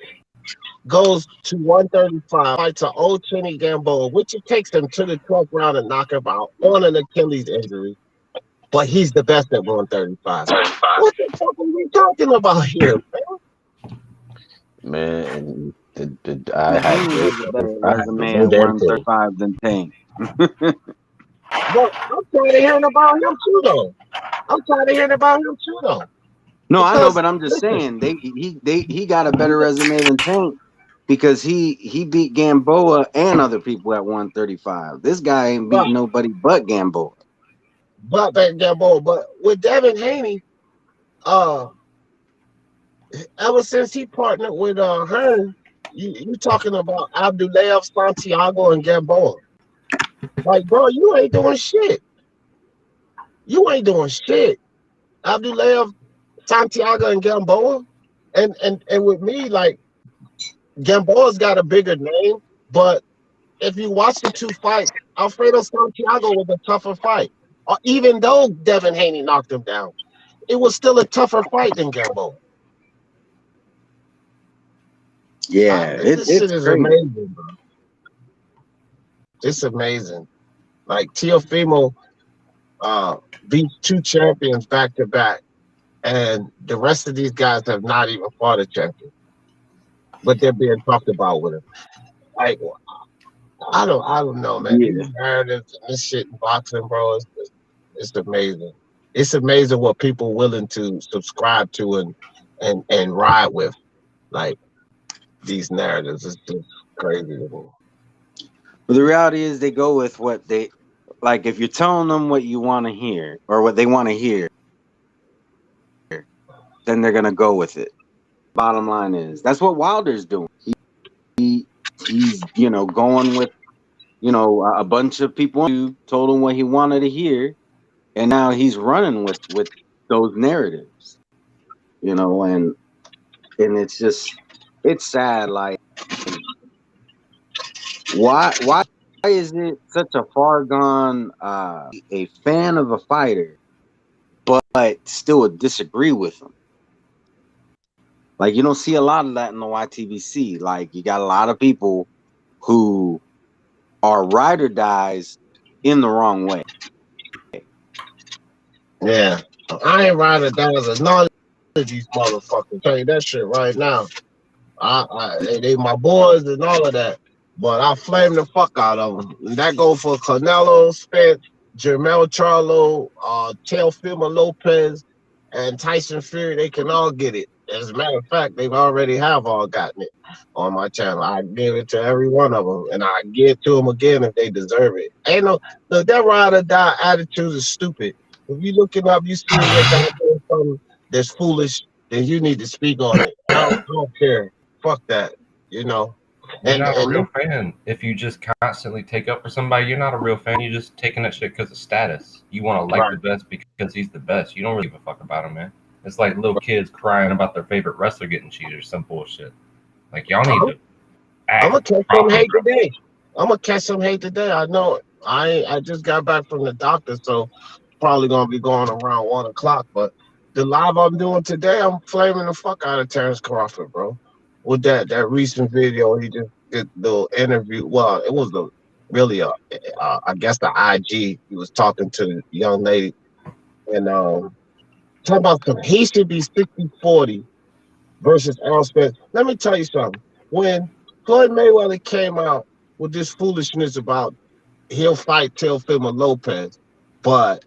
goes to 135, fights an old Chinny Gamboa, which it takes him to the 12th round and knock him out on an Achilles injury. But he's the best at 135. What the fuck are we talking about here, Man, I have a better resume at 135 than Tank. But I'm tired of hearing about him too, though. No, I know, Because, but I'm just listen, saying he got a better resume than Tank because he beat Gamboa and other people at 135. This guy ain't beat nobody but Gamboa. But with Devin Haney, ever since he partnered with Hearn, you talking about Abdulayev, Santiago, and Gamboa. Like, bro, you ain't doing shit. Abdulayev, Santiago, and Gamboa. And with me, like, Gamboa's got a bigger name, but if you watch the 2 fights, Alfredo Santiago was a tougher fight. Even though Devin Haney knocked him down, it was still a tougher fight than Gamboa. Yeah, this shit is crazy. amazing, bro. It's amazing. Like, Teofimo, beats 2 champions back to back, and the rest of these guys have not even fought a champion, but they're being talked about with him. Like I don't know, man. These Yeah. narratives and this shit in boxing, bro, it's amazing. It's amazing what people willing to subscribe to and ride with. Like these narratives, it's just crazy to me. But the reality is they go with what they like. If you're telling them what you want to hear or what they want to hear, then they're gonna go with it. Bottom line is that's what Wilder's doing. He's going with a bunch of people who told him what he wanted to hear, and now he's running with those narratives. And it's sad. Like why is it such a far gone a fan of a fighter, but still would disagree with him? Like you don't see a lot of that in the YTBC. Like you got a lot of people who are ride or dies in the wrong way. Yeah, I ain't riding down as a none of these motherfuckers. Tell you that shit right now. They my boys and all of that, but I flame the fuck out of them. And that go for Canelo, Spence, Jermel Charlo, Teofimo Lopez, and Tyson Fury. They can all get it. As a matter of fact, they've already have all gotten it on my channel. I give it to every one of them, and I give it to them again if they deserve it. Ain't no look, that ride or die attitude is stupid. If you looking up, you see that guy doing something that's foolish, then you need to speak on it. I don't care. Fuck that, you know. You're And not a and real fan if you just constantly take up for somebody. You're not a real fan. You're just taking that shit because of status. You want to like right, the best because he's the best. You don't really give a fuck about him, man. It's like little kids crying about their favorite wrestler getting cheated or some bullshit. Like y'all need to I'm gonna act catch some properly, hate bro. today. I'm gonna catch some hate today. I know it. I just got back from the doctor, so probably gonna be going around 1 o'clock. But the live I'm doing today, I'm flaming the fuck out of Terrence Crawford, bro. With that recent video, he just did the interview. Well, it was the really I guess the IG. He was talking to the young lady and talking about some. He should be 60-40 versus Errol Spence. Let me tell you something. When Floyd Mayweather came out with this foolishness about he'll fight Teofimo Lopez, but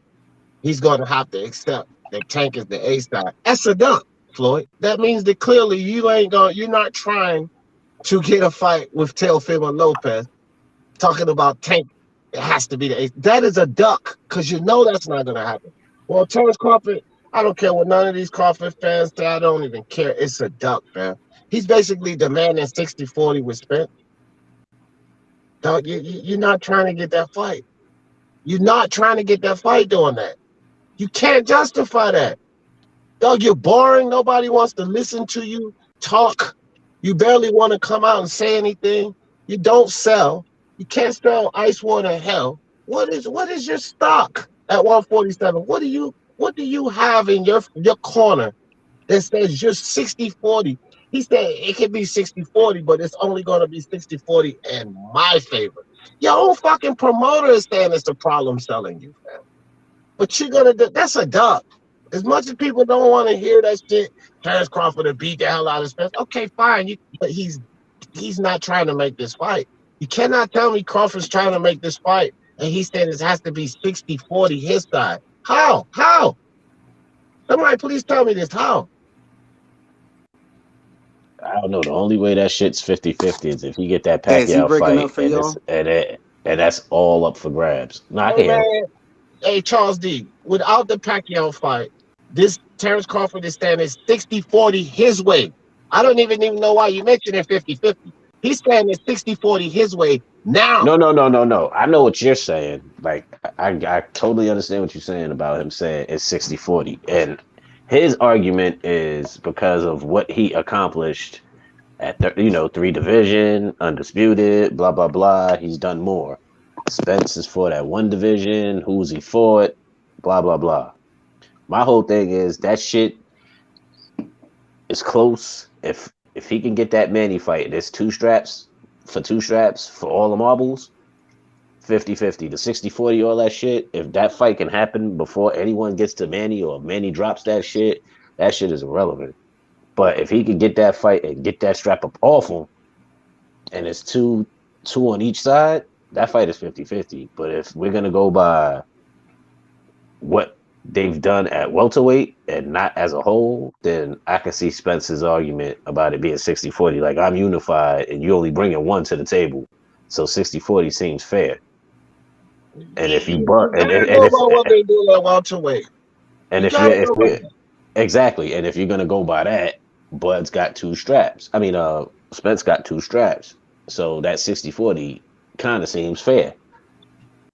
he's going to have to accept that Tank is the A side. That's a dump, Floyd. That means that clearly you're not trying to get a fight with Teofimo Lopez. Talking about Tank, it has to be the A. That is a duck because you know that's not going to happen. Well, Terrence Crawford, I don't care what none of these Crawford fans say. I don't even care. It's a duck, man. He's basically demanding 60-40 with Spence. Dog, you're not trying to get that fight. You're not trying to get that fight doing that. You can't justify that. Dog, you're boring. Nobody wants to listen to you talk. You barely want to come out and say anything. You don't sell. You can't sell ice water hell. What is your stock at 147? What do you have in your corner that says you're 60-40? He said it could be 60-40, but it's only going to be 60-40 in my favor. Your own fucking promoter is saying it's a problem selling you, fam. But you're gonna do that's a dub. As much as people don't want to hear that shit, Terrence Crawford to beat the hell out of Spence. Okay, fine. But he's not trying to make this fight. You cannot tell me Crawford's trying to make this fight, and he said it has to be 60-40 his side. How? How? Somebody please tell me this. How? I don't know. The only way that shit's 50-50 is if you get that Hey, is he Pacquiao breaking up fight for y'all? and that's all up for grabs. No, I Hey can hear him. man, hey Charles D. Without the Pacquiao fight, this Terrence Crawford is standing 60-40 his way. I don't even know why you mentioned it 50-50. He's standing 60-40 his way now. No, no, no, no, no. I know what you're saying. Like, I totally understand what you're saying about him saying it's 60-40. And his argument is because of what he accomplished at, three division, undisputed, blah, blah, blah. He's done more. Spence is fought at one division. Who's he fought? Blah, blah, blah. My whole thing is that shit is close. If he can get that Manny fight, there's two straps for all the marbles. 50-50. The 60-40, all that shit, if that fight can happen before anyone gets to Manny or Manny drops that shit is irrelevant. But if he could get that fight and get that strap up off him, and it's two on each side, that fight is 50-50. But if we're going to go by what they've done at welterweight and not as a whole, then I can see Spence's argument about it being 60-40. Like, I'm unified and you only bringing one to the table. So 60-40 seems fair. And if you know about what they do at welterweight. And if we exactly, and if you're gonna go by that, Bud's got 2 straps. I mean, Spence got 2 straps. So that 60-40 kind of seems fair.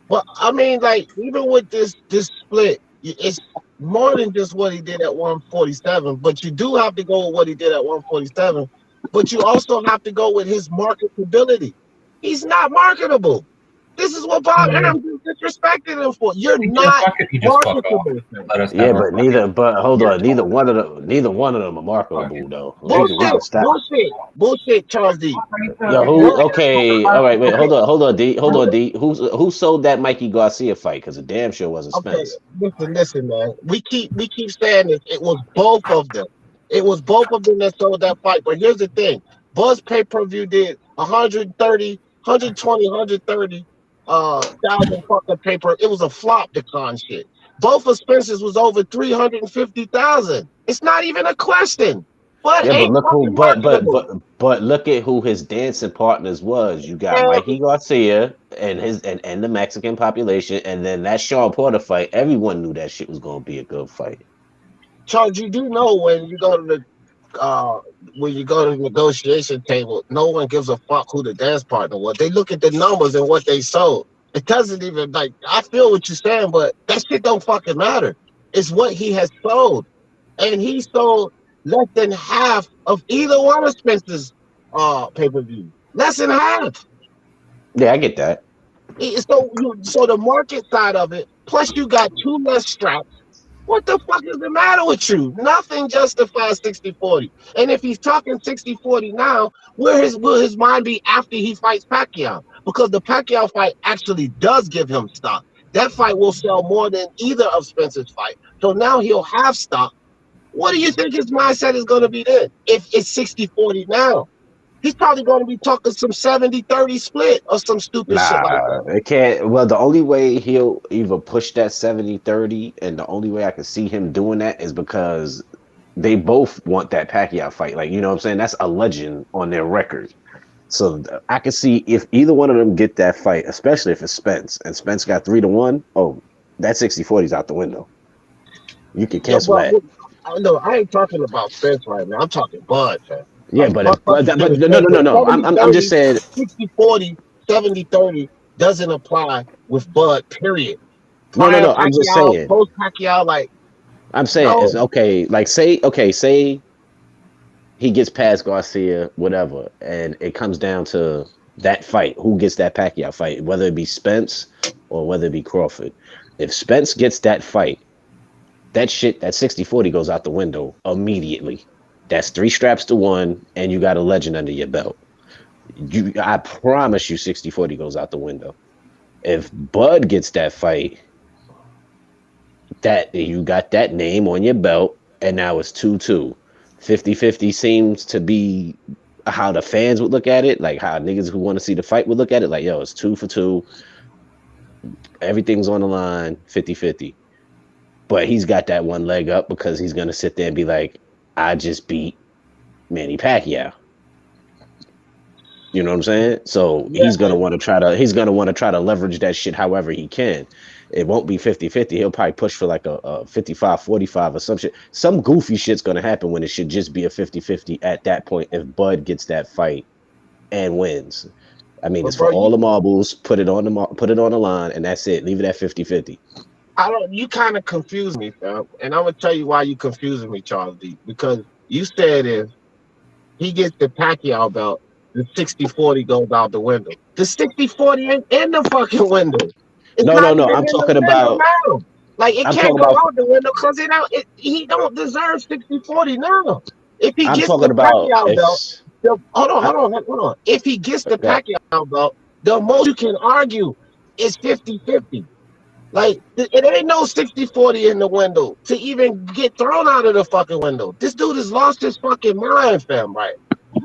Well, I mean, like, even with this split, it's more than just what he did at 147. But you do have to go with what he did at 147. But you also have to go with his marketability. He's not marketable. This is what Bob Adams disrespected him for. You're not marketable. Yeah, but hold on, neither one of them are marketable though. Bullshit, Charles D. Yo, okay, all right, wait, hold on, D. Who sold that Mikey Garcia fight? Because the damn sure wasn't Spence. Listen, man. We keep saying this. It was both of them. It was both of them that sold that fight. But here's the thing: Buzz pay-per-view did 120, 130 thousand fucking paper. It was a flop, the con shit. Both of Spencer's was over 350,000. It's not even a question. But look at who his dancing partners was. You got Mikey Garcia and the Mexican population, and then that Sean Porter fight. Everyone knew that shit was gonna be a good fight. Charles, you do know when you go to the negotiation table, no one gives a fuck who the dance partner was. They look at the numbers and what they sold. It doesn't even, like, I feel what you're saying, but that shit don't fucking matter. It's what he has sold. And he sold less than half of either one of Spencer's pay-per-view. Less than half. Yeah, I get that. So the market side of it, plus you got 2 less straps. What the fuck is the matter with you? Nothing justifies 60-40. And if he's talking 60-40 now, will his mind be after he fights Pacquiao? Because the Pacquiao fight actually does give him stock. That fight will sell more than either of Spencer's fight. So now he'll have stock. What do you think his mindset is going to be then? If it's 60-40 now, he's probably going to be talking some 70-30 split or some stupid shit like that. It can't. Well, the only way he'll either push that 70-30, and the only way I can see him doing that is because they both want that Pacquiao fight. Like, you know what I'm saying? That's a legend on their record. So I can see if either one of them get that fight, especially if it's Spence, and Spence got 3-1, oh, that 60-40 is out the window. You can cancel that. No, I ain't talking about Spence right now. I'm talking Bud, fam. Yeah, but no. I'm just saying 60-40, 70-30 doesn't apply with Bud, period. No. I'm just saying. Post Pacquiao, like, I'm saying it's okay. Like, say he gets past Garcia, whatever, and it comes down to that fight. Who gets that Pacquiao fight? Whether it be Spence or whether it be Crawford. If Spence gets that fight, that 60-40 goes out the window immediately. That's 3 straps to 1, and you got a legend under your belt. I promise you 60-40 goes out the window. If Bud gets that fight, that you got that name on your belt, and now it's 2-2. 50-50 seems to be how the fans would look at it, like how niggas who want to see the fight would look at it, like, yo, it's 2 for 2. Everything's on the line, 50-50. But he's got that one leg up because he's going to sit there and be like, I just beat Manny Pacquiao. You know what I'm saying? So he's gonna want to try to leverage that shit however he can. It won't be 50-50. He'll probably push for like a 55-45 or some shit. Some goofy shit's gonna happen when it should just be a 50-50 at that point if Bud gets that fight and wins. I mean, it's for all the marbles. Put it on the line, and that's it. Leave it at 50-50. You kind of confuse me, fam. And I'm gonna tell you why you confusing me, Charles D. Because you said if he gets the Pacquiao belt, the 60-40 goes out the window. The 60-40 ain't in the fucking window. No. I'm talking about now. Like, it can't go out the window because he don't deserve 60-40 now. If he gets the Pacquiao belt, hold on. If he gets the Pacquiao belt, the most you can argue it's 50-50. Like, it ain't no 60-40 in the window to even get thrown out of the fucking window. This dude has lost his fucking mind, fam, right?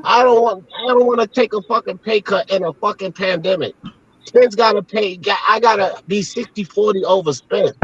I don't want to take a fucking pay cut in a fucking pandemic. Spence gotta pay, I gotta be 60-40 over Spence.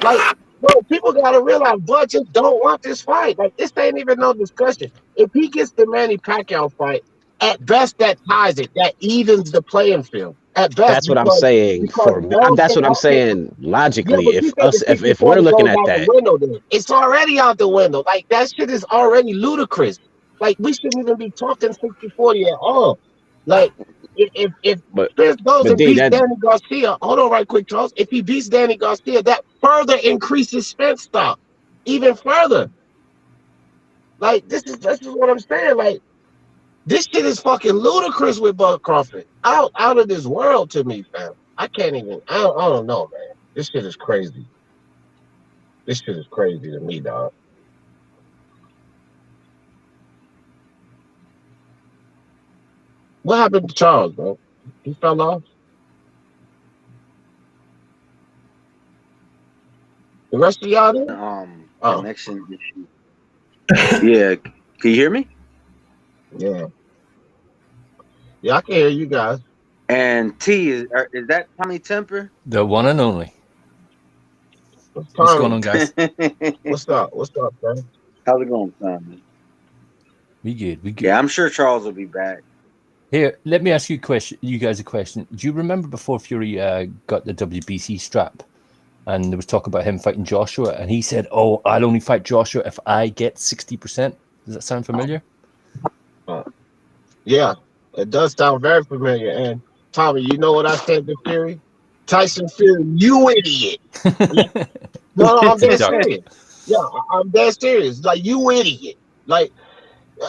Like, bro, people gotta realize Bud just don't want this fight. Like, this ain't even no discussion. If he gets the Manny Pacquiao fight, at best that ties it. That evens the playing field. At best, That's what I'm saying because for me. That's also what I'm okay, saying yeah, logically. but you If said the us, if 60-40 we're looking goes at out the that, window then. It's already out the window. Like that shit is already ludicrous. Like we shouldn't even be talking 60-40 at all. Like if but Spence goes and D, beats that Danny Garcia, hold on right quick, Charles. If he beats Danny Garcia, that further increases Spence stock even further. Like this is what I'm saying. Like this shit is fucking ludicrous with Bud Crawford. Out of this world to me, fam. I can't even. I don't know, man. This shit is crazy. This shit is crazy to me, dog. What happened to Charles, bro? He fell off. The rest of y'all there? Oh, Connection issue. Yeah, can you hear me? yeah. Yeah, I can hear you guys. And T is that Tommy Temper? The one and only. What's What's going Tommy? on, guys? What's up? What's up, man? How's it going, Tommy? We good. We good. Yeah, I'm sure Charles will be back. Here, let me ask you a question. You guys a question. Do you remember before Fury got the WBC strap, and there was talk about him fighting Joshua, and he said, "Oh, I'll only fight Joshua if I get 60%." Does that sound familiar? Yeah, it does sound very familiar. And Tommy, you know what I said to Fury? Tyson Fury, you idiot. No, I'm dead TikTok. serious. Yeah, I'm dead serious. Like, you idiot. Like,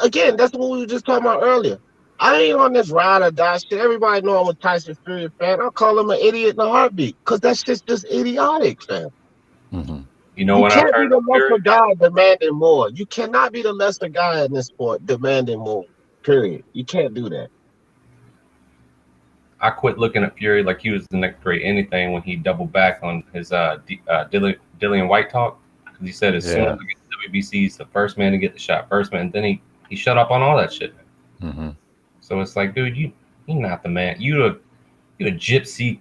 again, that's what we were just talking about earlier. I ain't on this ride or die shit. Everybody know I'm a Tyson Fury fan. I'll call him an idiot in a heartbeat because that's just idiotic, fam. Mm-hmm. You know You what I've can't be heard the of Fury? lesser guy demanding more. You cannot be the lesser guy in this sport demanding more. Period. You can't do that. I quit looking at Fury like he was the next great anything when he doubled back on his Dillian White talk. Because he said as soon as we get to WBC, he's the first man to get the shot, first man. And then he shut up on all that shit. Mm-hmm. So it's like, dude, you're not the man. You a gypsy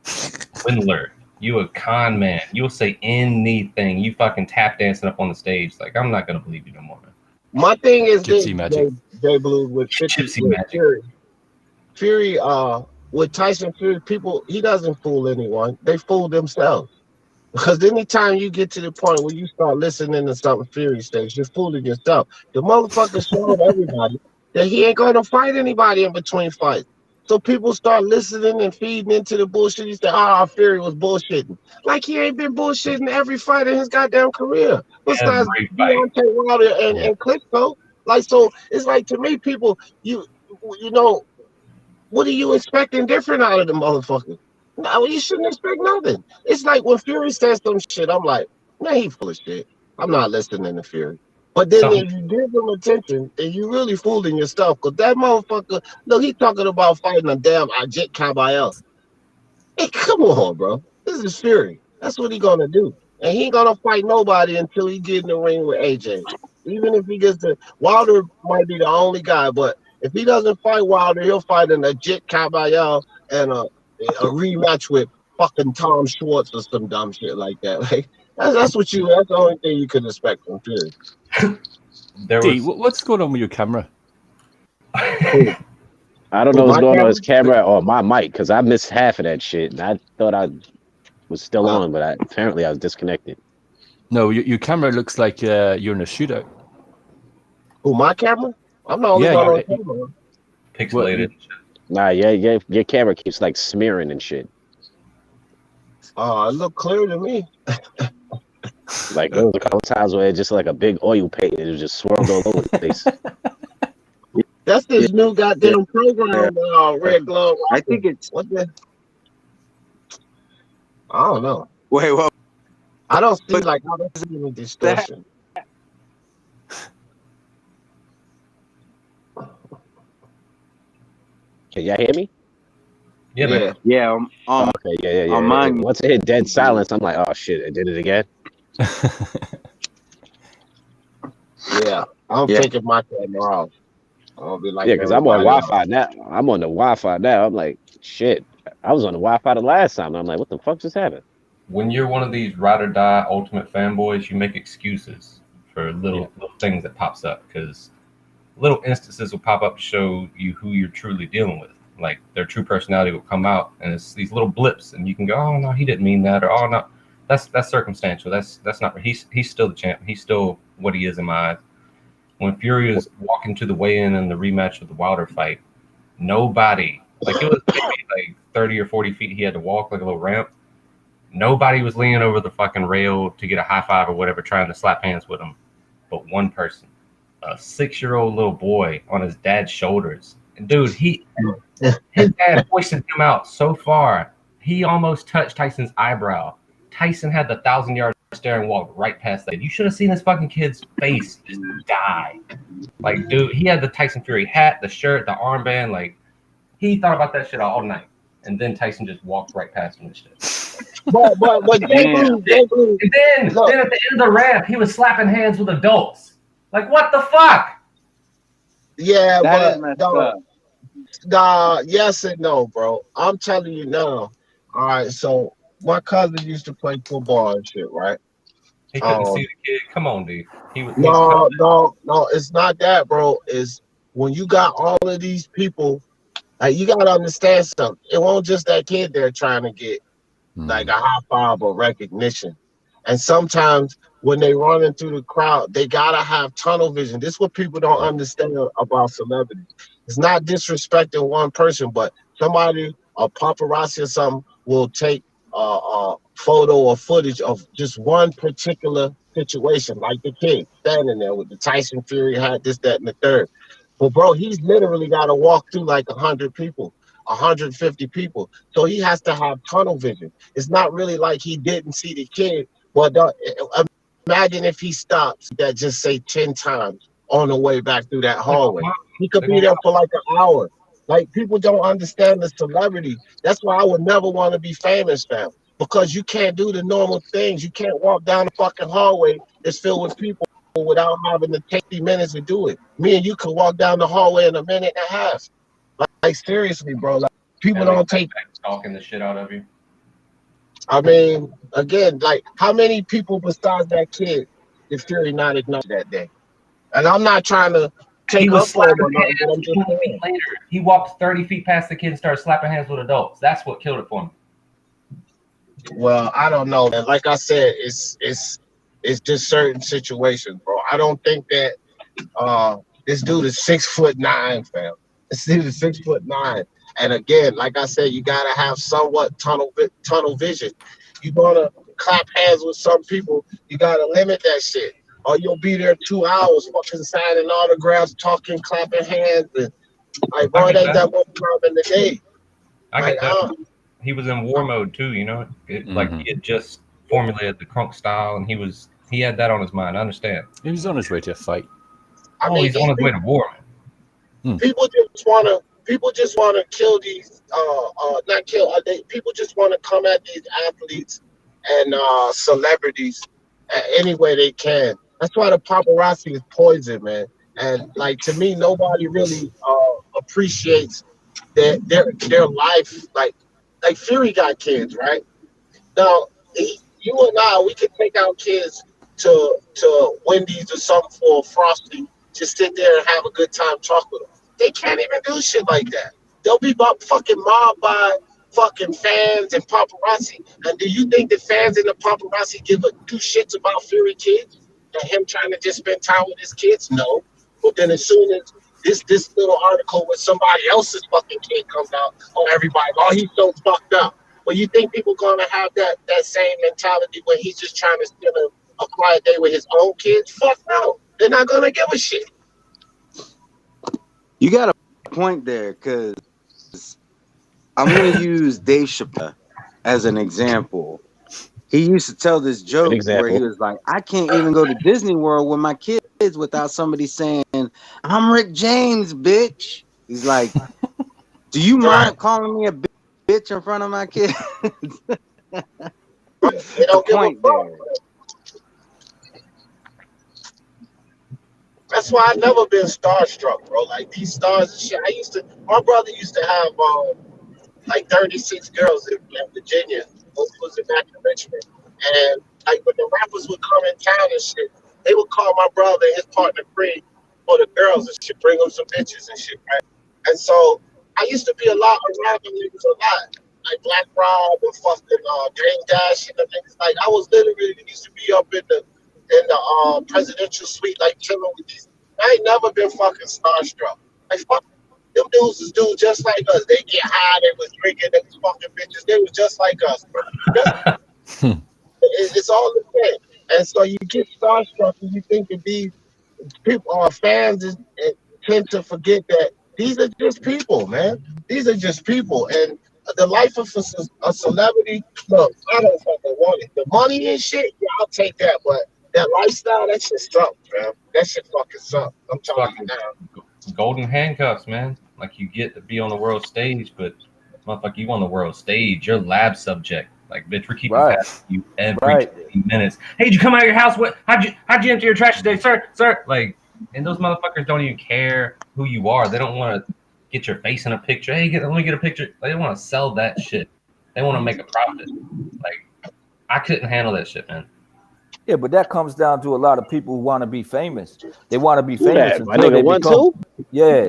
swindler. You a con man. You'll say anything. You fucking tap dancing up on the stage. Like, I'm not gonna believe you no more, man. My thing is this, Gypsy magic. Jay Blue with 50 Gypsy with magic. Fury, with Tyson Fury, people, he doesn't fool anyone. They fool themselves. Because anytime you get to the point where you start listening to something Fury says, you're fooling yourself. The motherfucker showed everybody that he ain't going to fight anybody in between fights. So people start listening and feeding into the bullshit. He said, Fury was bullshitting. Like he ain't been bullshitting every fight in his goddamn career. Besides Every fight. Deontay Wilder and Klitschko. Like, so it's like, to me, people, you know, what are you expecting different out of the motherfucker? No, you shouldn't expect nothing. It's like when Fury says some shit, I'm like, man, he full of shit. I'm not listening to Fury. But then Something if you give him attention, then you really fooling yourself. Because that motherfucker, look, he's talking about fighting a damn Ajit Kabayel. Hey, come on, bro. This is Fury. That's what he gonna do. And he ain't gonna fight nobody until he get in the ring with AJ. Even if he gets to Wilder might be the only guy, but if he doesn't fight Wilder, he'll fight an Ajit Kabayel and a rematch with fucking Tom Schwartz or some dumb shit like that. Like that's what you. That's the only thing you can expect from Fury. there D, was. what's going on with your camera? I don't know With what's my going on camera? with his camera or my mic because I missed half of that shit. And I thought I was still Wow. on, but apparently I was disconnected. No, your camera looks like you're in a shootout. Who, my camera? I'm the only Yeah, one on you- camera. Pixelated. Nah, yeah, your camera keeps like smearing and shit. It looked clear to me. Like there was a couple times where it just like a big oil paint and it was just swirled all over the place. That's this new goddamn program, Red Glove. I think it's What the? I don't know. wait, well, I don't see any distortion. Can y'all hear me? Yeah, man. Yeah, Okay, yeah. on mine. Once it hit dead silence, I'm like, oh shit, it did it again. Yeah, I'm Yeah. taking my camera off. I'll be like Yeah, because I'm on everybody else. Wi-Fi now. I'm on the Wi-Fi now. I'm like, shit. I was on the Wi-Fi the last time. I'm like, what the fuck just happened? When you're one of these ride or die ultimate fanboys, you make excuses for little things that pops up, because little instances will pop up to show you who you're truly dealing with. Like their true personality will come out, and it's these little blips, and you can go, "Oh no, he didn't mean that," or "Oh no, that's circumstantial. That's not. He's still the champ. He's still what he is in my eyes." When Fury was walking to the weigh-in and the rematch of the Wilder fight, nobody, like, it was maybe like 30 or 40 feet he had to walk, like a little ramp. Nobody was leaning over the fucking rail to get a high five or whatever, trying to slap hands with him, but one person, a 6-year-old little boy on his dad's shoulders. And dude, his dad hoisted him out so far, he almost touched Tyson's eyebrow. Tyson had the 1,000-yard stare and walked right past that. You should have seen this fucking kid's face just die. Like, dude, he had the Tyson Fury hat, the shirt, the armband. Like, he thought about that shit all night. And then Tyson just walked right past him and shit. But Jay Blue, And then at the end of the ramp, he was slapping hands with adults. Like, what the fuck? yeah, That is but messed up. nah, yes and no, bro. I'm telling you now. All right, so my cousin used to play football and shit, right? He couldn't see the kid. Come on, dude. No, it's not that, bro. It's when you got all of these people, like, you gotta understand something. It won't just that kid there trying to get like a high five or recognition. And sometimes when they run into the crowd, they gotta have tunnel vision. This is what people don't understand about celebrities. It's not disrespecting one person, but somebody, a paparazzi or something, will take a photo or footage of just one particular situation, like the kid standing there with the Tyson Fury hat, this, that, and the third. But bro, he's literally got to walk through like 100 people, 150 people. So he has to have tunnel vision. It's not really like he didn't see the kid. But imagine if he stops that just say 10 times on the way back through that hallway. He could be there for like an hour. Like, people don't understand the celebrity. That's why I would never want to be famous, fam. Because you can't do the normal things. You can't walk down the fucking hallway that's filled with people without having to take 30 minutes to do it. Me and you could walk down the hallway in a minute and a half. Like seriously, bro. Like, people don't take talking the shit out of you. I mean, again, like, how many people besides that kid did Fury not acknowledge that day? And I'm not trying to take up for him or nothing, but I'm just saying. Later, he walked 30 feet past the kid and started slapping hands with adults. That's what killed it for me. Well, I don't know, man. Like I said, it's just certain situations, bro. I don't think that this dude is 6'9", fam. This dude is 6'9". And again, like I said, you gotta have somewhat tunnel vision. You're gonna clap hands with some people, you gotta limit that shit. Or you'll be there 2 hours fucking signing autographs, talking, clapping hands, and like, bro, it ain't that much time in the day. I get that. He was in war mode too, you know. Like, he had just formulated the crunk style, and he had that on his mind. I understand. He was on his way to a fight. I mean, he's on his way to war, man. People just wanna kill these not kill. People just want to come at these athletes and celebrities any way they can. That's why the paparazzi is poison, man. And like, to me, nobody really appreciates their life. Like Fury got kids, right? Now, you and I, we can take our kids to Wendy's or something for a Frosty, just sit there and have a good time, talk with them. They can't even do shit like that. They'll be fucking mobbed by fucking fans and paparazzi. And do you think the fans and the paparazzi give a two shits about Fury kids and him trying to just spend time with his kids? No. But then as soon as this little article with somebody else's fucking kid comes out, everybody, he's so fucked up. Well, you think people gonna have that same mentality when he's just trying to spend a quiet day with his own kids? Fuck no. They're not gonna give a shit. You got a point there, because I'm going to use Dave Chappelle as an example. He used to tell this joke where he was like, I can't even go to Disney World with my kids without somebody saying, I'm Rick James, bitch. He's like, do you mind calling me a bitch bitch in front of my kids. They don't give a Point fuck. there. That's why I never been starstruck, bro. Like these stars and shit. My brother used to have like 36 girls in Virginia. Most was back in Richmond. And like when the rappers would come in town and shit, they would call my brother and his partner Free for the girls and shit, bring them some bitches and shit, right? And so I used to be a lot around them niggas a lot. Like Black Rob and fucking Gang Dash and the niggas. Like I was literally used to be up in the presidential suite, like chilling with these. I ain't never been fucking starstruck. Like fuck them dudes is dudes just like us. They get high, they was drinking, they was fucking bitches, they was just like us, bro. It's all the same. And so you get starstruck and you think that these people are fans and tend to forget that these are just people, man. These are just people. And the life of a celebrity, look, I don't fucking want it. The money and shit, yeah, I'll take that. But that lifestyle, that shit sucks, man. That shit fucking sucks. I'm telling you now. Golden handcuffs, man. Like you get to be on the world stage, but motherfucker, you on the world stage, you're lab subject. Like, bitch, we're keeping passing you every 15 minutes. Hey, did you come out of your house? What? How'd you empty your trash today, sir? Like, and those motherfuckers don't even care who you are. They don't want to get your face in a picture. Hey, let me get a picture. They want to sell that shit. They want to make a profit. Like, I couldn't handle that shit, man. Yeah, but that comes down to a lot of people who want to be famous. They want to be famous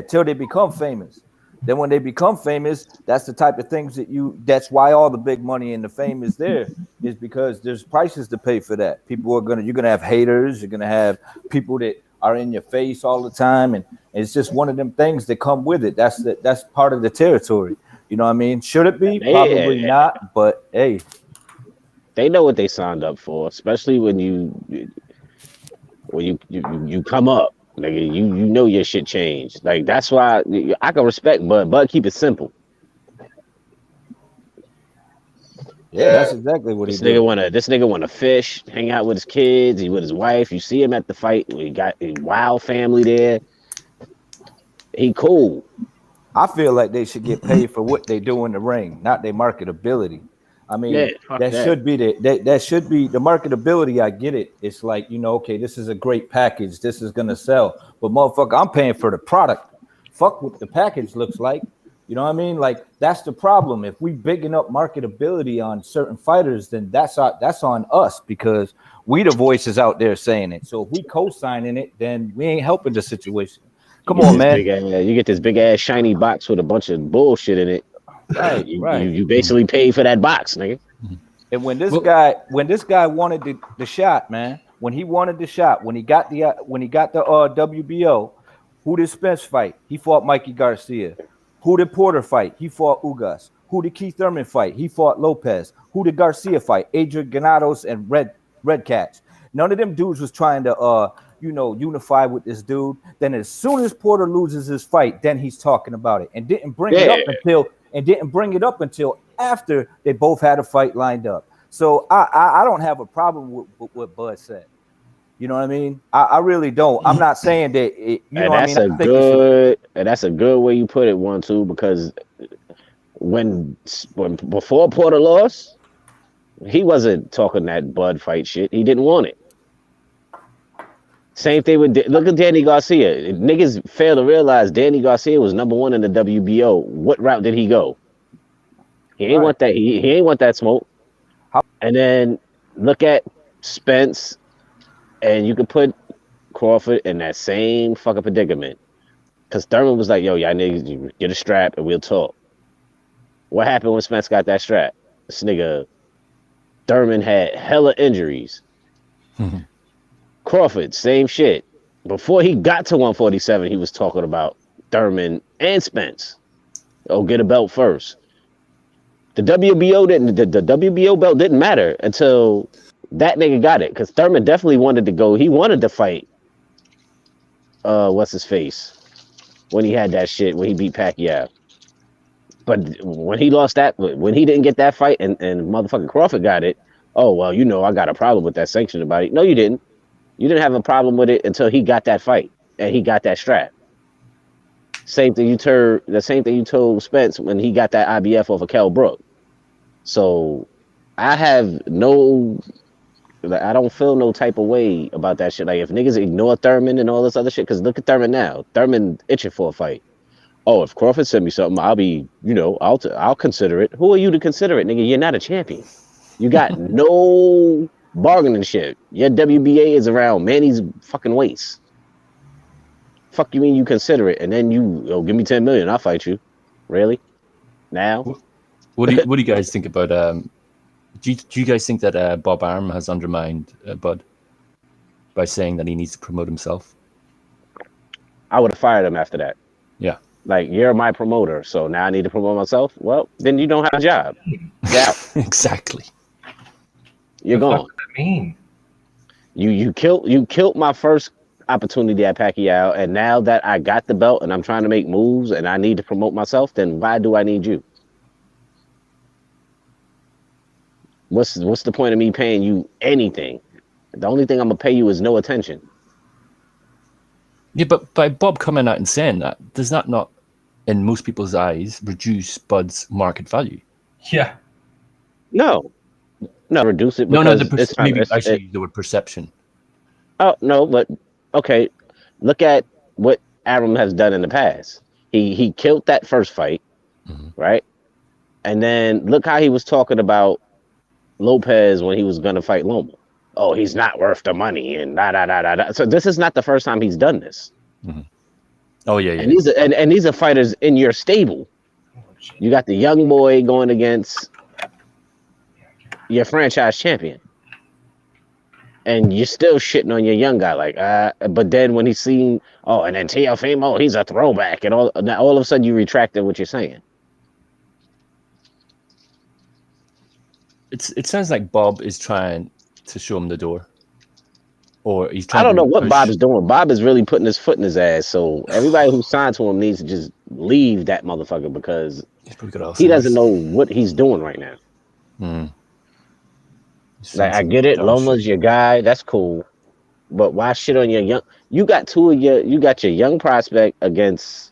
till they become famous. Then when they become famous, that's the type of things that's why all the big money and the fame is there, is because there's prices to pay for that. You're gonna have haters, you're gonna have people that are in your face all the time, and it's just one of them things that come with it. That's part of the territory. You know what I mean? Should it be? Probably not, but hey. They know what they signed up for, especially when you come up. Nigga, you know your shit changed. Like that's why I can respect Bud. Bud keep it simple. Yeah, that's exactly what this nigga wanna fish, hang out with his kids, he with his wife. You see him at the fight. We got a wild family there. He cool. I feel like they should get paid for what they do in the ring, not their marketability. I mean, should be that should be the marketability. I get it. It's like, okay, this is a great package. This is gonna sell. But motherfucker, I'm paying for the product. Fuck what the package looks like. You know what I mean? Like that's the problem. If we bigging up marketability on certain fighters, then that's on us because we the voices out there saying it. So if we co-signing it, then we ain't helping the situation. Come on, man. You get this big ass shiny box with a bunch of bullshit in it. Right, you basically paid for that box, nigga. And when this guy wanted the shot, man, when he wanted the shot, when he got the WBO, who did Spence fight? He fought Mikey Garcia. Who did Porter fight? He fought Ugas. Who did Keith Thurman fight? He fought Lopez. Who did Garcia fight? Adrian Granados and Red Cats. None of them dudes was trying to unify with this dude. Then as soon as Porter loses his fight, then he's talking about it and didn't bring it up until after they both had a fight lined up. So I don't have a problem with what Bud said. You know what I mean? I really don't. I'm not saying that. That's a good way you put it, 1-2, because when before Porter lost, he wasn't talking that Bud fight shit. He didn't want it. Same thing with look at Danny Garcia. Niggas fail to realize Danny Garcia was #1 in the WBO. What route did he go? He ain't want that. He ain't want that smoke. And then look at Spence, and you could put Crawford in that same fucking predicament. Because Thurman was like, "Yo, y'all niggas, get a strap and we'll talk." What happened when Spence got that strap? This nigga Thurman had hella injuries. Crawford, same shit. Before he got to 147, he was talking about Thurman and Spence. Oh, get a belt first. The WBO the WBO belt didn't matter until that nigga got it, because Thurman definitely wanted to go. He wanted to fight. What's his face? When he had that shit, when he beat Pacquiao. But when he lost that, when he didn't get that fight, and motherfucking Crawford got it. Oh well, I got a problem with that sanction about it. No, you didn't. You didn't have a problem with it until he got that fight and he got that strap. Same thing the same thing you told Spence when he got that IBF off of Kell Brook. So I don't feel no type of way about that shit. Like if niggas ignore Thurman and all this other shit, because look at Thurman now. Thurman itching for a fight. Oh, if Crawford sent me something, I'll be, I'll consider it. Who are you to consider it, nigga? You're not a champion. You got no bargaining shit. Your WBA is around Manny's fucking waist. Fuck you mean you consider it, and then give me 10 million, I'll fight you. Really? Now? What do you guys think about? Do you guys think that Bob Arum has undermined Bud by saying that he needs to promote himself? I would have fired him after that. Yeah. Like, you're my promoter, so now I need to promote myself? Well, then you don't have a job. Yeah. Exactly. You're gone. What does that mean? You killed my first opportunity at Pacquiao, and now that I got the belt and I'm trying to make moves and I need to promote myself, then why do I need you? What's the point of me paying you anything? The only thing I'm gonna pay you is no attention. Yeah, but by Bob coming out and saying that, does that not, in most people's eyes, reduce Bud's market value? Yeah. No, reduce it. No, Because maybe I should use the word perception. Oh no, but okay. Look at what Arum has done in the past. He killed that first fight, right? And then look how he was talking about Lopez when he was gonna fight Loma. Oh, he's not worth the money and da. So this is not the first time he's done this. Mm-hmm. Oh yeah. And these are fighters in your stable. You got the young boy going against your franchise champion, and you're still shitting on your young guy. Like, but then when he's seen, and then Teofimo, he's a throwback, and all of a sudden you retracted what you're saying. It sounds like Bob is trying to show him the door, or he's trying. I don't know what push. Bob is doing. Bob is really putting his foot in his ass. So everybody who signed to him needs to just leave that motherfucker because he doesn't know what he's doing right now. Like, I get it, Loma's your guy, that's cool, but why shit on your young? You got your young prospect against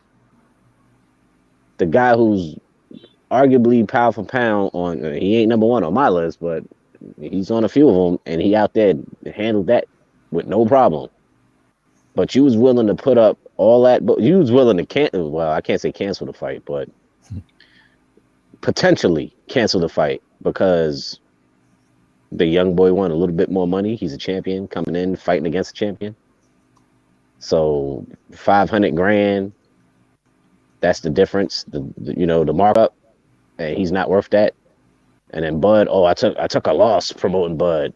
the guy who's arguably pound for pound he ain't number one on my list, but he's on a few of them, and he out there handled that with no problem. But you was willing to put up all that, but you was willing to cancel. Well, I can't say cancel the fight, but potentially cancel the fight because the young boy won a little bit more money. He's a champion coming in fighting against a champion. So $500,000, that's the difference. The markup, and he's not worth that. And then Bud, I took a loss promoting Bud,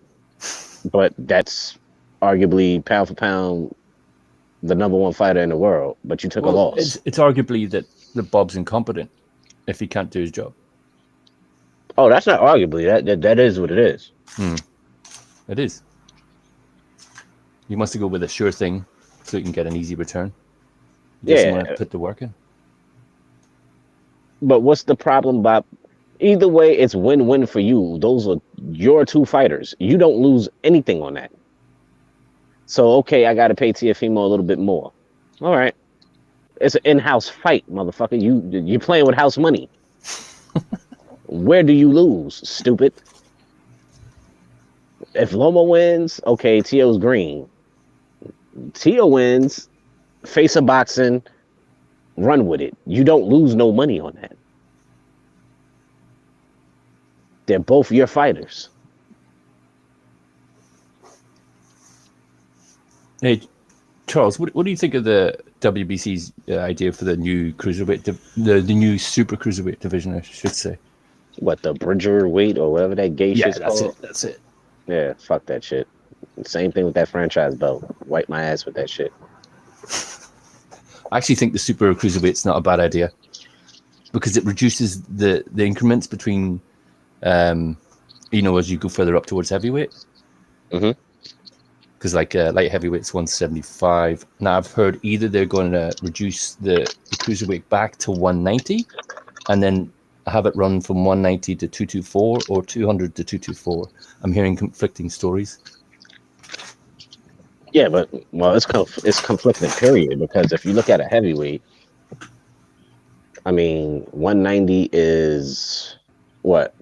but that's arguably pound for pound the number one fighter in the world. But you took a loss. It's arguably that Bob's incompetent if he can't do his job. Oh, that's not arguably. That is what it is. It is. You must go with a sure thing so you can get an easy return. You just want to put the work in. But what's the problem, Bob? Either way, it's win-win for you. Those are your two fighters. You don't lose anything on that. So, okay, I got to pay Teofimo a little bit more. All right. It's an in-house fight, motherfucker. You're playing with house money. Where do you lose, stupid? If Loma wins, okay, Teo's green. Teo wins, face of boxing, run with it. You don't lose no money on that. They're both your fighters. Hey, Charles, what do you think of the WBC's idea for the new cruiserweight, the new super cruiserweight division, I should say? What, the Bridger weight or whatever that gay shit's called? That's it. Yeah, fuck that shit. Same thing with that franchise belt. Wipe my ass with that shit. I actually think the super cruiserweight's not a bad idea because it reduces the increments between, as you go further up towards heavyweight. Because light heavyweight's 175. Now I've heard either they're going to reduce the cruiserweight back to 190, and then have it run from 190 to 224 or 200 to 224. I'm hearing conflicting stories. Yeah, but it's conflicting, period. Because if you look at a heavyweight, I mean, 190 is what?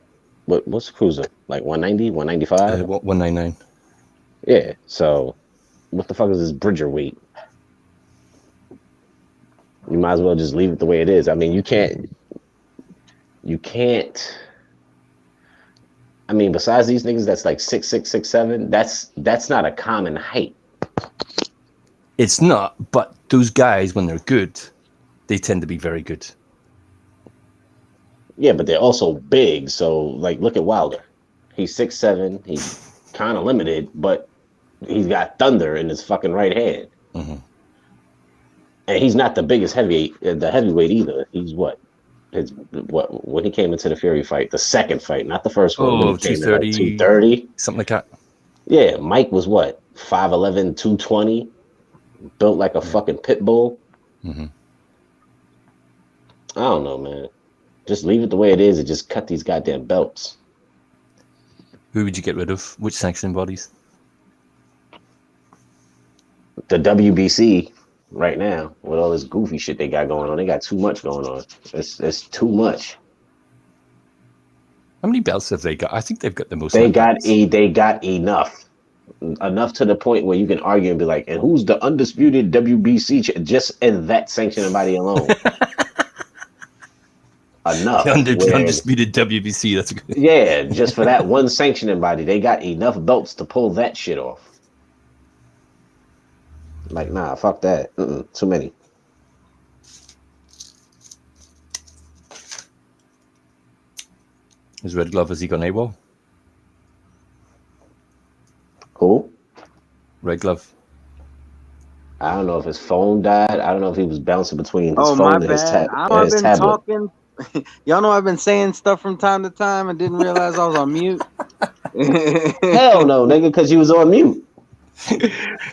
What's cruiser? Like 190, 195? 199. Yeah. So what the fuck is this Bridger weight? You might as well just leave it the way it is. I mean, you can't. I mean, besides these niggas, that's like 6'6", 6'7". That's not a common height. It's not, but those guys, when they're good, they tend to be very good. Yeah, but they're also big. So, like, look at Wilder. He's 6'7". He's kind of limited, but he's got thunder in his fucking right hand. Mm-hmm. And he's not the biggest heavyweight either. He's what when he came into the Fury fight, the second fight, not the first one. When he came in like 230, something like that. Yeah, Mike was what 5'11", 220, built like a fucking pit bull. Mm-hmm. I don't know, man. Just leave it the way it is and just cut these goddamn belts. Who would you get rid of? Which sanctioning bodies? The WBC right now, with all this goofy shit they got going on, they got too much going on. It's too much. How many belts have they got? I think they've got the most. They got enough to the point where you can argue and be like, and who's the undisputed WBC just in that sanctioning body alone? Enough. The undisputed WBC. That's good. Yeah, just for that one sanctioning body, they got enough belts to pull that shit off. Like, nah, fuck that. Too many. Is Red Glove, has he gone AWOL? Cool. Red Glove. I don't know if his phone died. I don't know if he was bouncing between his phone my and his, bad. his been tablet. Talking. Y'all know I've been saying stuff from time to time and didn't realize I was on mute. Hell no, nigga, because you was on mute.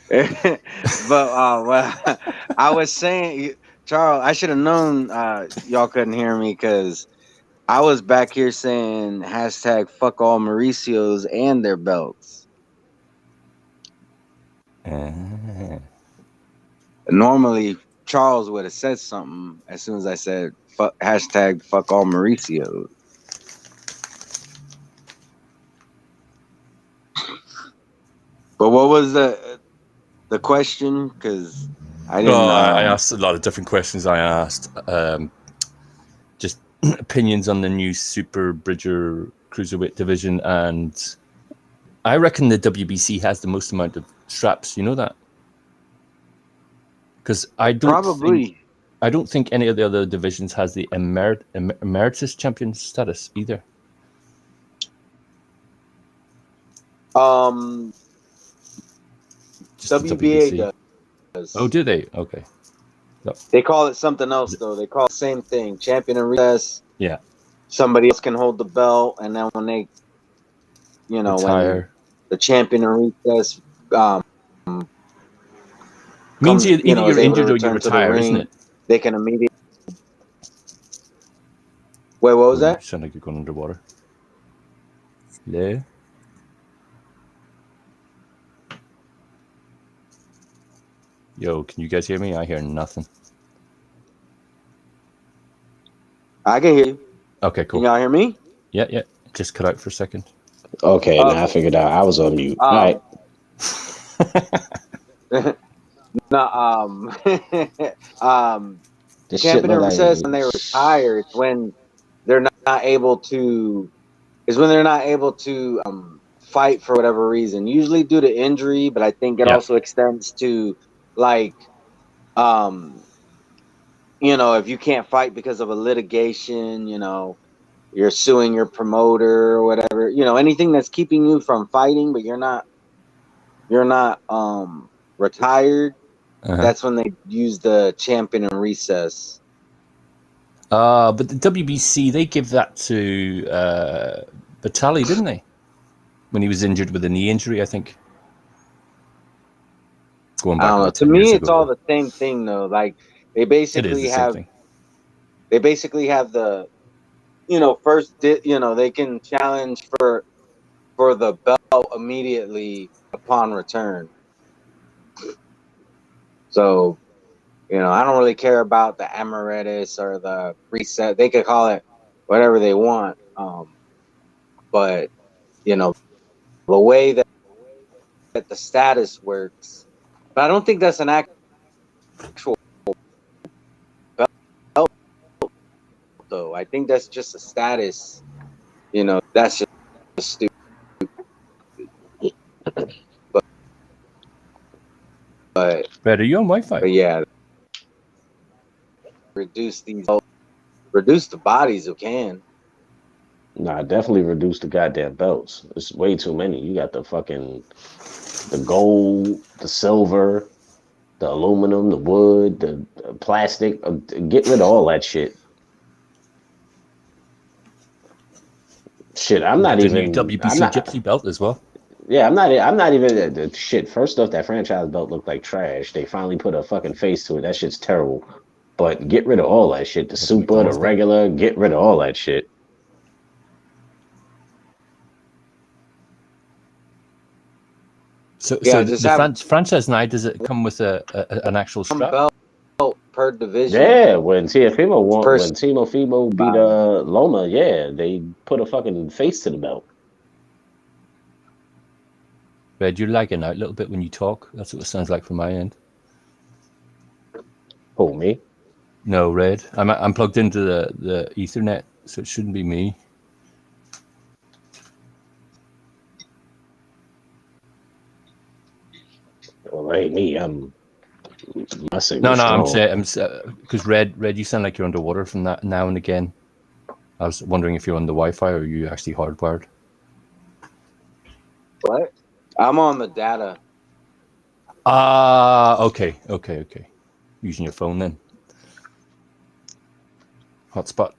But well, I was saying, Charles, I should have known y'all couldn't hear me because I was back here saying hashtag fuck all Mauricios and their belts. Normally, Charles would have said something as soon as I said hashtag fuck all Mauricios. But what was the question? Because I didn't. I asked a lot of different questions. I asked just opinions on the new Super Bridger cruiserweight division, and I reckon the WBC has the most amount of straps. You know that? Because I don't think any of the other divisions has the emeritus champion status either. WBA does. Oh, do they? Okay. Yep. They call it something else though. They call it the same thing. Champion in recess. Yeah. Somebody else can hold the belt, and then when they, retire, when the champion in recess means either you're injured or you retire, isn't it? They can immediately. Wait, what was that? Sound like you're going underwater. Hello? Yo, can you guys hear me? I hear nothing. I can hear you. Okay, cool. Can y'all hear me? Yeah. Just cut out for a second. Okay, now I figured out I was on mute. All right. No, champion in recess when they retire is when they're not able to. Is when they're not able to fight for whatever reason. Usually due to injury, but I think it also extends to like, if you can't fight because of a litigation, you're suing your promoter or whatever, anything that's keeping you from fighting, but you're not retired. That's when they use the champion in recess. But the WBC, they give that to Batali, didn't they? When he was injured with a knee injury, I think. Going back, I don't know. To me, it's all the same thing, though. Like they basically have the, first, they can challenge for the belt immediately upon return. So You know, I don't really care about the Emeritus or the preset. They could call it whatever they want. But you know, the way that the status works, but I don't think that's an actual belt, though. I think that's just a status. You know, that's just stupid. But Red, are you on Wi-Fi? but yeah, reduce the bodies who can. Nah, definitely reduce the goddamn belts. It's way too many. You got the gold, the silver, the aluminum, the wood, the plastic. Get rid of all that shit. Shit, I'm You not got the new even. I'm WBC not. Gypsy belt as well. Yeah, I'm not. I'm not even. Shit. First off, that franchise belt looked like trash. They finally put a fucking face to it. That shit's terrible. But get rid of all that shit. The Like the super, the McDonald's belt. regular. Get rid of all that shit. So, Yeah, so just the have franchise now, does it come with an actual one strap? belt per division. Yeah, when Per Timo Fimo beat Loma, yeah, they put a fucking face to the belt. Red, you're lagging out a little bit when you talk. That's what it sounds like from my end. Who, me? No, Red. I'm plugged into the Ethernet, so it shouldn't be me. Well, it ain't me. My No, signal's I'm strong. saying because Red, you sound like you're underwater from that now and again. I was wondering if you're on the Wi-Fi or are you actually hardwired. what? I'm on the data. Ah, okay. Using your phone then. Hotspot.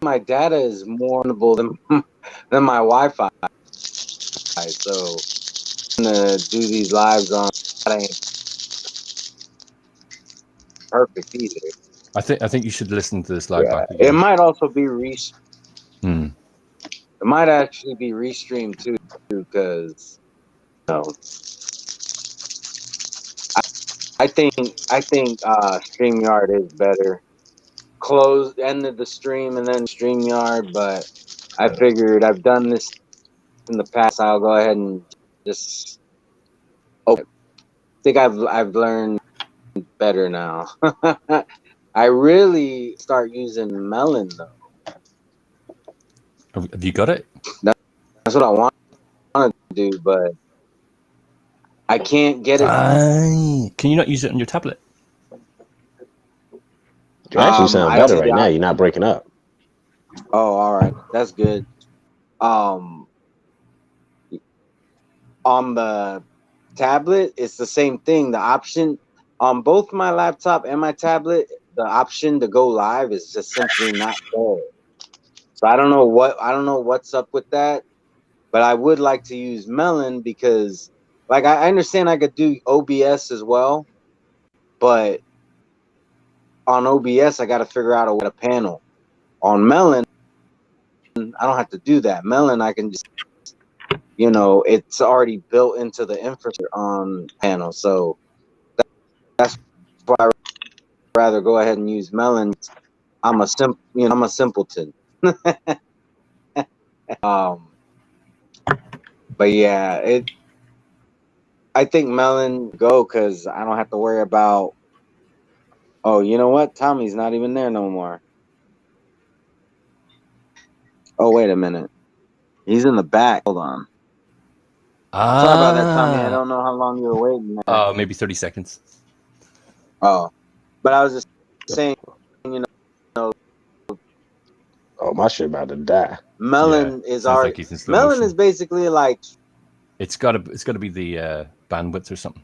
My data is more vulnerable than my Wi-Fi. So I'm gonna do these lives on that ain't perfect either. I think you should listen to this live Yeah, back it again. might also be Hmm. it might actually be restreamed too, because you know, I think StreamYard is better. Ended the stream and then StreamYard, but I figured I've done this in the past. I'll go ahead and just open. I think I've learned better now. I really start using Melon though. Have you got it? That's what I want to do, but I can't get it. Can you not use it on your tablet? You actually sound I don't better see right now. the. You're not breaking up. Oh, all right, that's good. On the tablet, it's the same thing. The option on both my laptop and my tablet, the option to go live is just simply not there. So I don't know what's up with that, but I would like to use Melon because, like, I understand I could do OBS as well, but on OBS I got to figure out a panel. On Melon, I don't have to do that. Melon, I can just, it's already built into the infrastructure on panel, so that's why I rather go ahead and use Melon. I'm a simpleton. But yeah, I think Melon go because I don't have to worry about. Oh, you know what? Tommy's not even there no more. Oh, wait a minute. He's in the back. Hold on. Sorry about that, Tommy. I don't know how long you were waiting there. Maybe 30 seconds. Oh, but I was just saying, you know, Oh, my shit about to die. Melon Yeah, is sounds like he's in slow Melon motion. is basically like. It's gotta be the bandwidth or something.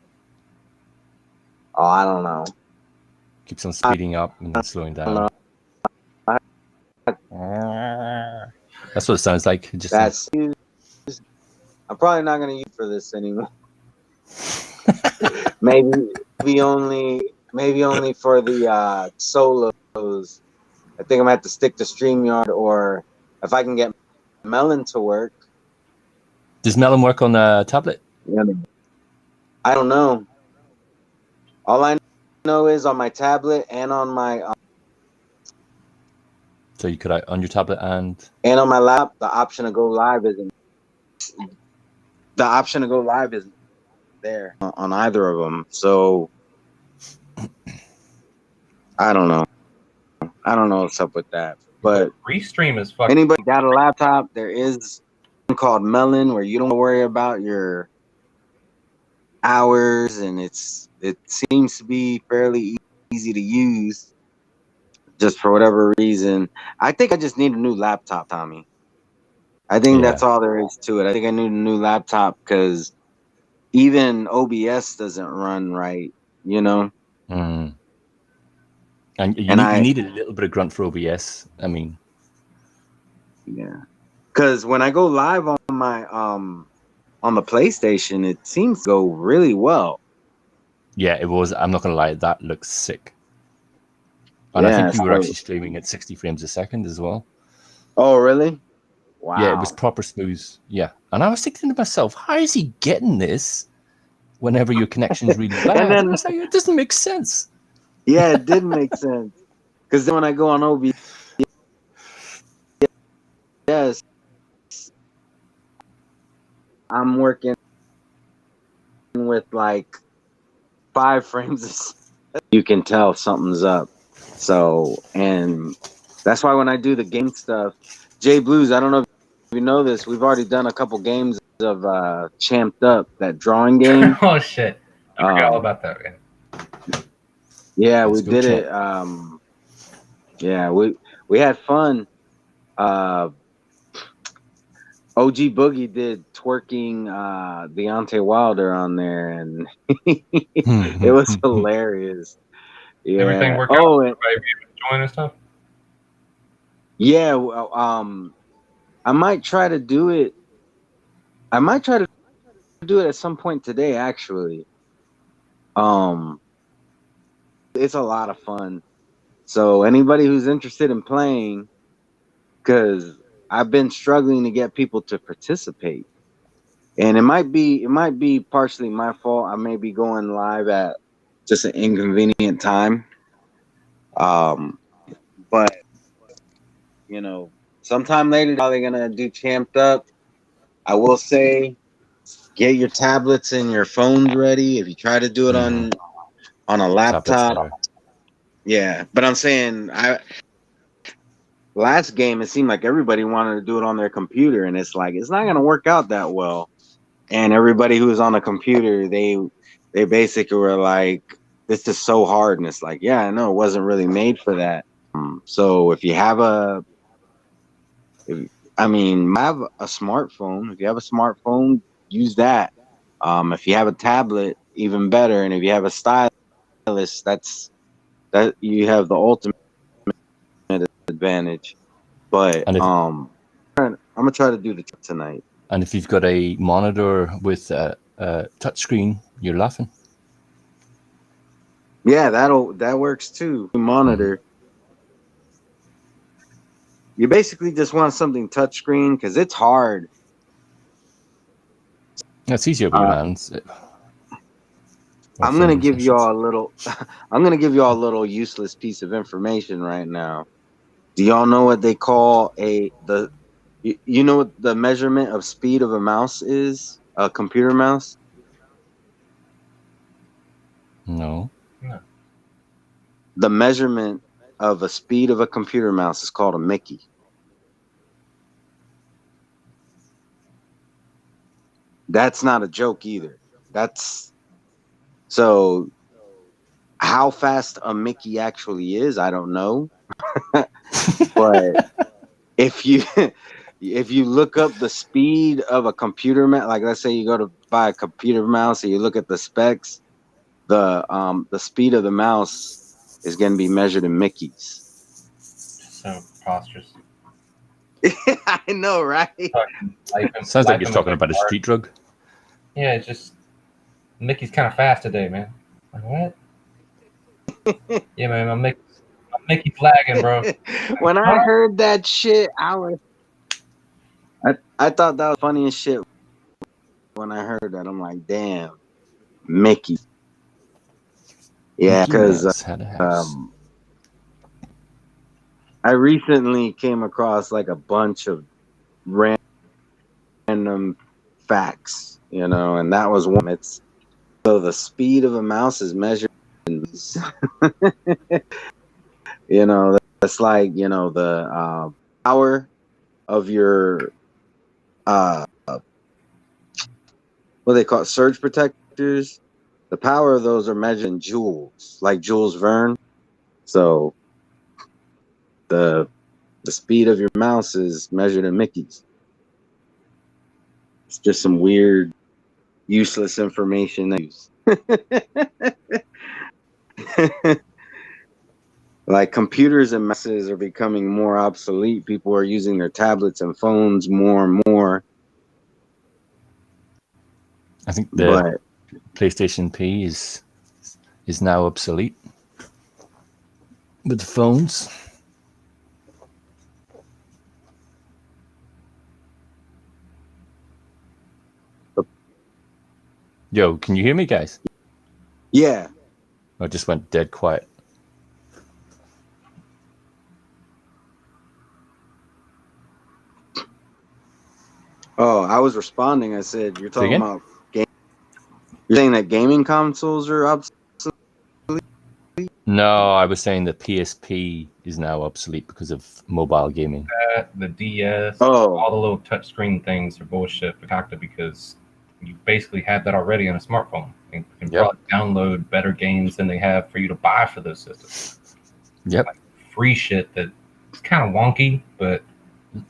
Oh, I don't know. Keeps on speeding up and then slowing down. That's what it sounds like. It just That's. I'm probably not gonna use for this anymore. maybe only for the solos. I think I'm gonna have to stick to StreamYard, or if I can get Melon to work. Does Melon work on a tablet? Yeah. I don't know. All I know is on my tablet and on my So you could on your tablet and lap, the option to go live isn't there on either of them. So I don't know. I don't know what's up with that. But Restream is fucking. anybody got a laptop? There is one called Melon where you don't worry about your hours, and it seems to be fairly easy to use. Just for whatever reason, I think I just need a new laptop, Tommy. I think that's all there is to it. I think I need a new laptop because even OBS doesn't run right, you know. and you needed a little bit of grunt for OBS. I mean, yeah, because when I go live on my on the PlayStation, it seems to go really well. Yeah, it was. I'm not gonna lie, that looks sick. And I think you were actually streaming at 60 frames a second as well. Oh, really? Wow. Yeah, it was proper smooth. Yeah. And I was thinking to myself, how is he getting this whenever your connection's really bad? And then I was like, it doesn't make sense. Yeah, it did make sense. Because then when I go on OBS, yes, I'm working with like 5 frames. You can tell something's up. So, and that's why when I do the game stuff, J Blues, I don't know if you know this, we've already done a couple games of Champed Up, that drawing game. Oh shit! I forgot all about that. Man. Yeah, we did it. Yeah, we had fun. OG Boogie did twerking Deontay Wilder on there, and it was hilarious. Yeah. Everything worked out. Everybody enjoying and stuff. Yeah. I might try to do it. I might try to do it at some point today. Actually, it's a lot of fun. So anybody who's interested in playing, because I've been struggling to get people to participate, and it might be partially my fault. I may be going live at just an inconvenient time. But you know, sometime later, they're gonna do Champed Up. I will say, get your tablets and your phones ready. If you try to do it on a laptop, yeah. But I'm saying, last game it seemed like everybody wanted to do it on their computer, and it's like it's not gonna work out that well. And everybody who was on a computer, they basically were like, "This is so hard," and it's like, yeah, I know it wasn't really made for that. So if you have have a smartphone. If you have a smartphone, use that. If you have a tablet, even better. And if you have a stylus, that you have the ultimate advantage. But I'm gonna try to do the trick tonight. And if you've got a monitor with a touchscreen, you're laughing. Yeah, that works too. Monitor. You basically just want something touchscreen because it's hard. It's easier with your hands. I'm gonna give y'all a little. I'm gonna give y'all a little useless piece of information right now. Do y'all know what they call you know what the measurement of speed of a mouse is? A computer mouse? No. The measurement of a speed of a computer mouse is called a Mickey. That's not a joke either. So how fast a Mickey actually is, I don't know. But if you look up the speed of a computer mouse, like let's say you go to buy a computer mouse and you look at the specs, the speed of the mouse is going to be measured in Mickeys. So preposterous. I know, right? Sounds like you're talking about a street drug. Yeah, it's just Mickey's kind of fast today, man. Like, what? Yeah, man, my Mickey's lagging, bro. When I heard that shit, I thought that was funny as shit. When I heard that, I'm like, damn. Mickey. Yeah, Mickey because Mouse had a house. I recently came across like a bunch of random facts, you know, and that was one. It's so the speed of a mouse is measured in you know, that's like, you know, the power of your what they call it, surge protectors. The power of those are measured in joules, like Jules Verne. So the speed of your mouse is measured in Mickey's. It's just some weird, useless information that use. Like computers and mouses are becoming more obsolete. People are using their tablets and phones more and more. I think the But PlayStation P is now obsolete with the phones. Yo, can you hear me, guys? yeah, I just went dead quiet. oh, I was responding. I said, "You're Say talking again? about game. You're saying that gaming consoles are obsolete." No, I was saying the PSP is now obsolete because of mobile gaming. The DS, Oh, all the little touchscreen things are bullshit because you basically have that already on a smartphone and can Yep. probably download better games than they have for you to buy for those systems. Yep. Like free shit that is kind of wonky, but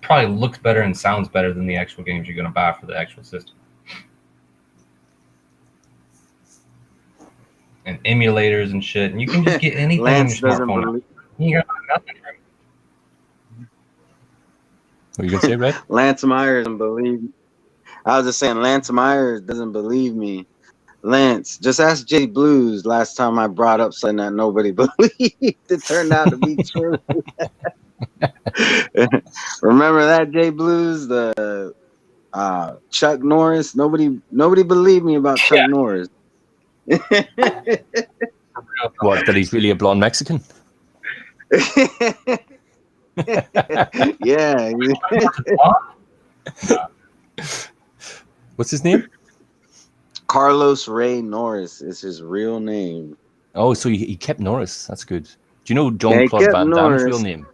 probably looks better and sounds better than the actual games you're going to buy for the actual system. And emulators and shit, and you can just get anything Lance on your doesn't smartphone. believe. You got nothing. What are you gonna say, Red? Lance Myers doesn't believe. I was just saying, Lance Myers doesn't believe me. Lance, just ask Jay Blues. Last time I brought up something that nobody believed, it turned out to be true. Remember that, Jay Blues? The Chuck Norris. Nobody believed me about Chuck Norris. What? That he's really a blonde Mexican? Yeah. What's his name? Carlos Ray Norris is his real name. Oh, so he kept Norris. That's good. Do you know Yeah, Jean he Claude kept Van Damme's Norris. real name?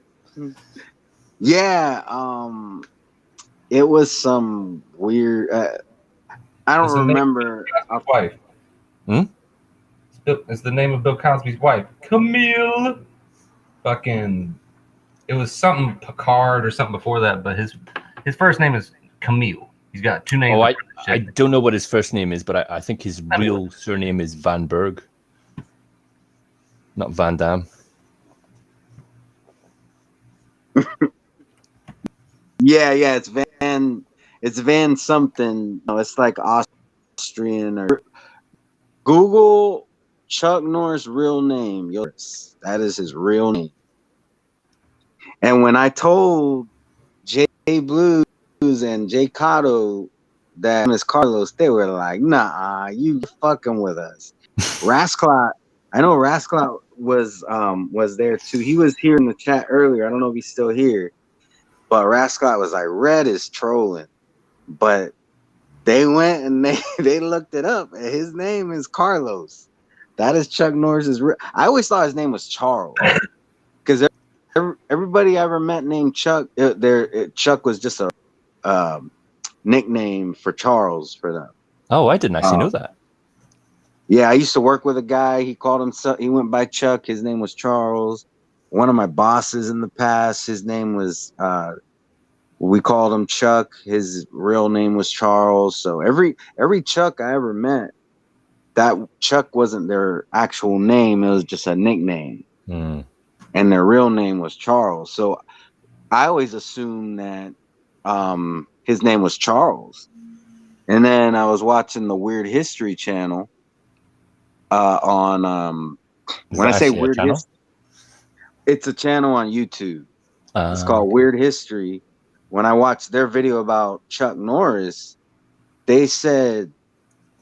Yeah, it was some weird. I don't remember. Cosby's wife. Hmm? It's the name of Bill Cosby's wife, Camille. Fucking, it was something Picard or something before that, but his first name is Camille. He's got two names. Oh, I don't know what his first name is, but I think his real surname is Van Berg, not Van Damme. Yeah, it's Van something. No, it's like Austrian or Google Chuck Norris' real name. That is his real name. And when I told Jay Blues and Jay Cotto that Miss Carlos, they were like, "Nah, you fucking with us." Rasclot, I know Rasclot was there too. He was here in the chat earlier. I don't know if he's still here, but Rasclot was like, "Red is trolling," but they went and they looked it up, and his name is Carlos. That is Chuck Norris's. I always thought his name was Charles because everybody I ever met named Chuck. Chuck was just a nickname for Charles for them. Oh, I didn't actually know that. Yeah, I used to work with a guy. He called himself. He went by Chuck. His name was Charles. One of my bosses in the past, his name was. We called him Chuck. His real name was Charles. So every Chuck I ever met, that Chuck wasn't their actual name. It was just a nickname, and their real name was Charles. So I always assumed that his name was Charles. And then I was watching the Weird History channel on when I say Weird History, it's a channel on YouTube. It's called Weird History. When I watched their video about Chuck Norris, they said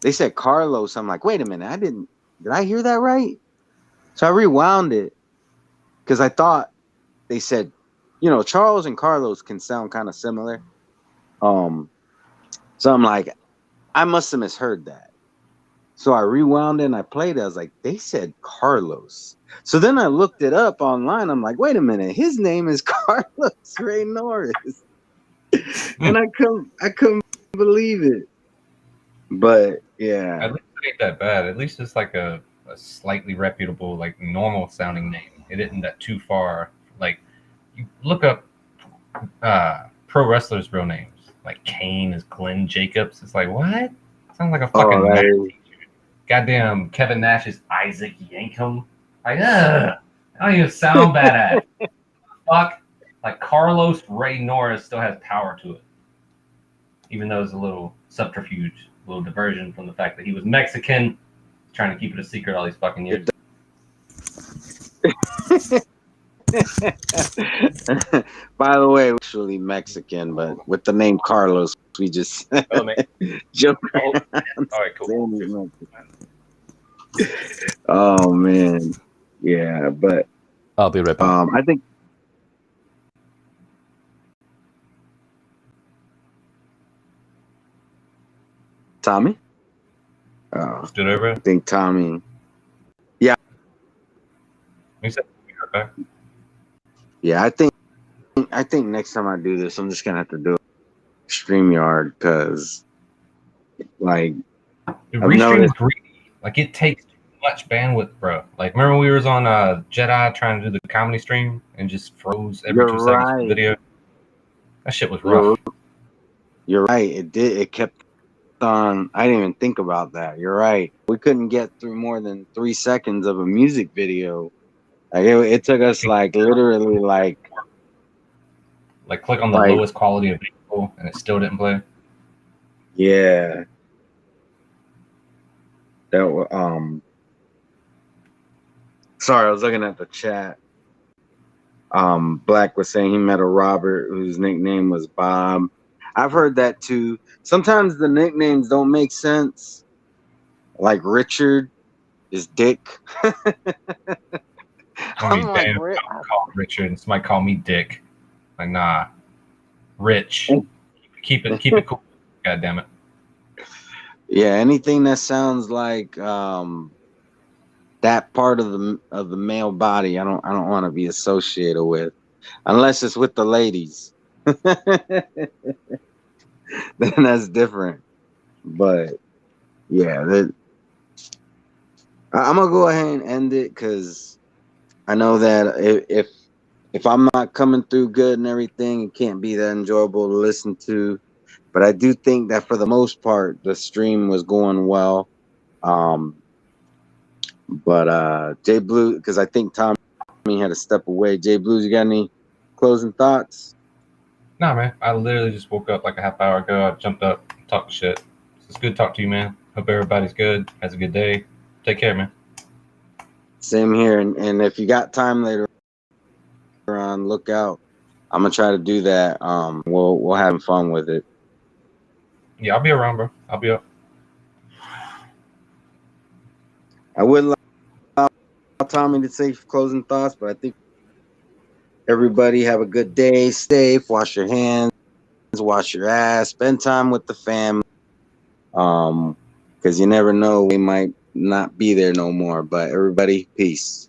they said Carlos. I'm like, wait a minute, did I hear that right? So I rewound it because I thought they said, Charles and Carlos can sound kind of similar. So I'm like, I must have misheard that. So I rewound it and I played it. I was like, they said Carlos. So then I looked it up online. I'm like, wait a minute, his name is Carlos Ray Norris. And I couldn't believe it. But yeah. At least it ain't that bad. At least it's like a slightly reputable, like normal sounding name. It isn't that too far. Like you look up pro wrestlers' real names. Like Kane is Glenn Jacobs. It's like, what? Sounds like a fucking math teacher. Goddamn Kevin Nash is Isaac Yankum. Like, ugh. I don't even sound badass. Fuck. Like Carlos Ray Norris still has power to it. Even though it's a little subterfuge, a little diversion from the fact that he was Mexican, trying to keep it a secret all these fucking years. By the way, we're actually Mexican, but with the name Carlos, we just joke around. All right, cool. Oh man, yeah, but I'll be right back. I think Tommy. Stood over. I think Tommy. You said right back. Yeah, I think next time I do this, I'm just gonna have to do StreamYard because, like, The restream is greedy. Like, it takes too much bandwidth, bro. Like, remember we was on Jedi trying to do the comedy stream and just froze every 2 seconds of the video? That shit was rough. You're right. It did. It kept on. I didn't even think about that. You're right. We couldn't get through more than 3 seconds of a music video. Like it took us like literally like click on the lowest quality of video and it still didn't play. Yeah. That sorry, I was looking at the chat. Black was saying he met a Robert whose nickname was Bob. I've heard that too. Sometimes the nicknames don't make sense. Like Richard is Dick. I mean, damn, I'm called Richard and somebody call me Dick. Like, nah. Rich. Keep it cool. God damn it. Yeah, anything that sounds like that part of the male body, I don't want to be associated with, unless it's with the ladies. Then that's different. But yeah, I'm gonna go ahead and end it because I know that if I'm not coming through good and everything, it can't be that enjoyable to listen to. But I do think that for the most part, the stream was going well. But Jay Blue, because I think Tommy had to step away. Jay Blues, you got any closing thoughts? Nah, man. I literally just woke up like a half hour ago. I jumped up, talked shit. It's good to talk to you, man. Hope everybody's good. Has a good day. Take care, man. Same here. And if you got time later on, look out. I'm gonna try to do that. We'll have fun with it. Yeah, I'll be around, bro. I'll be up. I would allow Tommy to say closing thoughts, but I think everybody have a good day. Stay safe. Wash your hands. Wash your ass. Spend time with the family. Because you never know, we might not be there no more. But everybody, peace.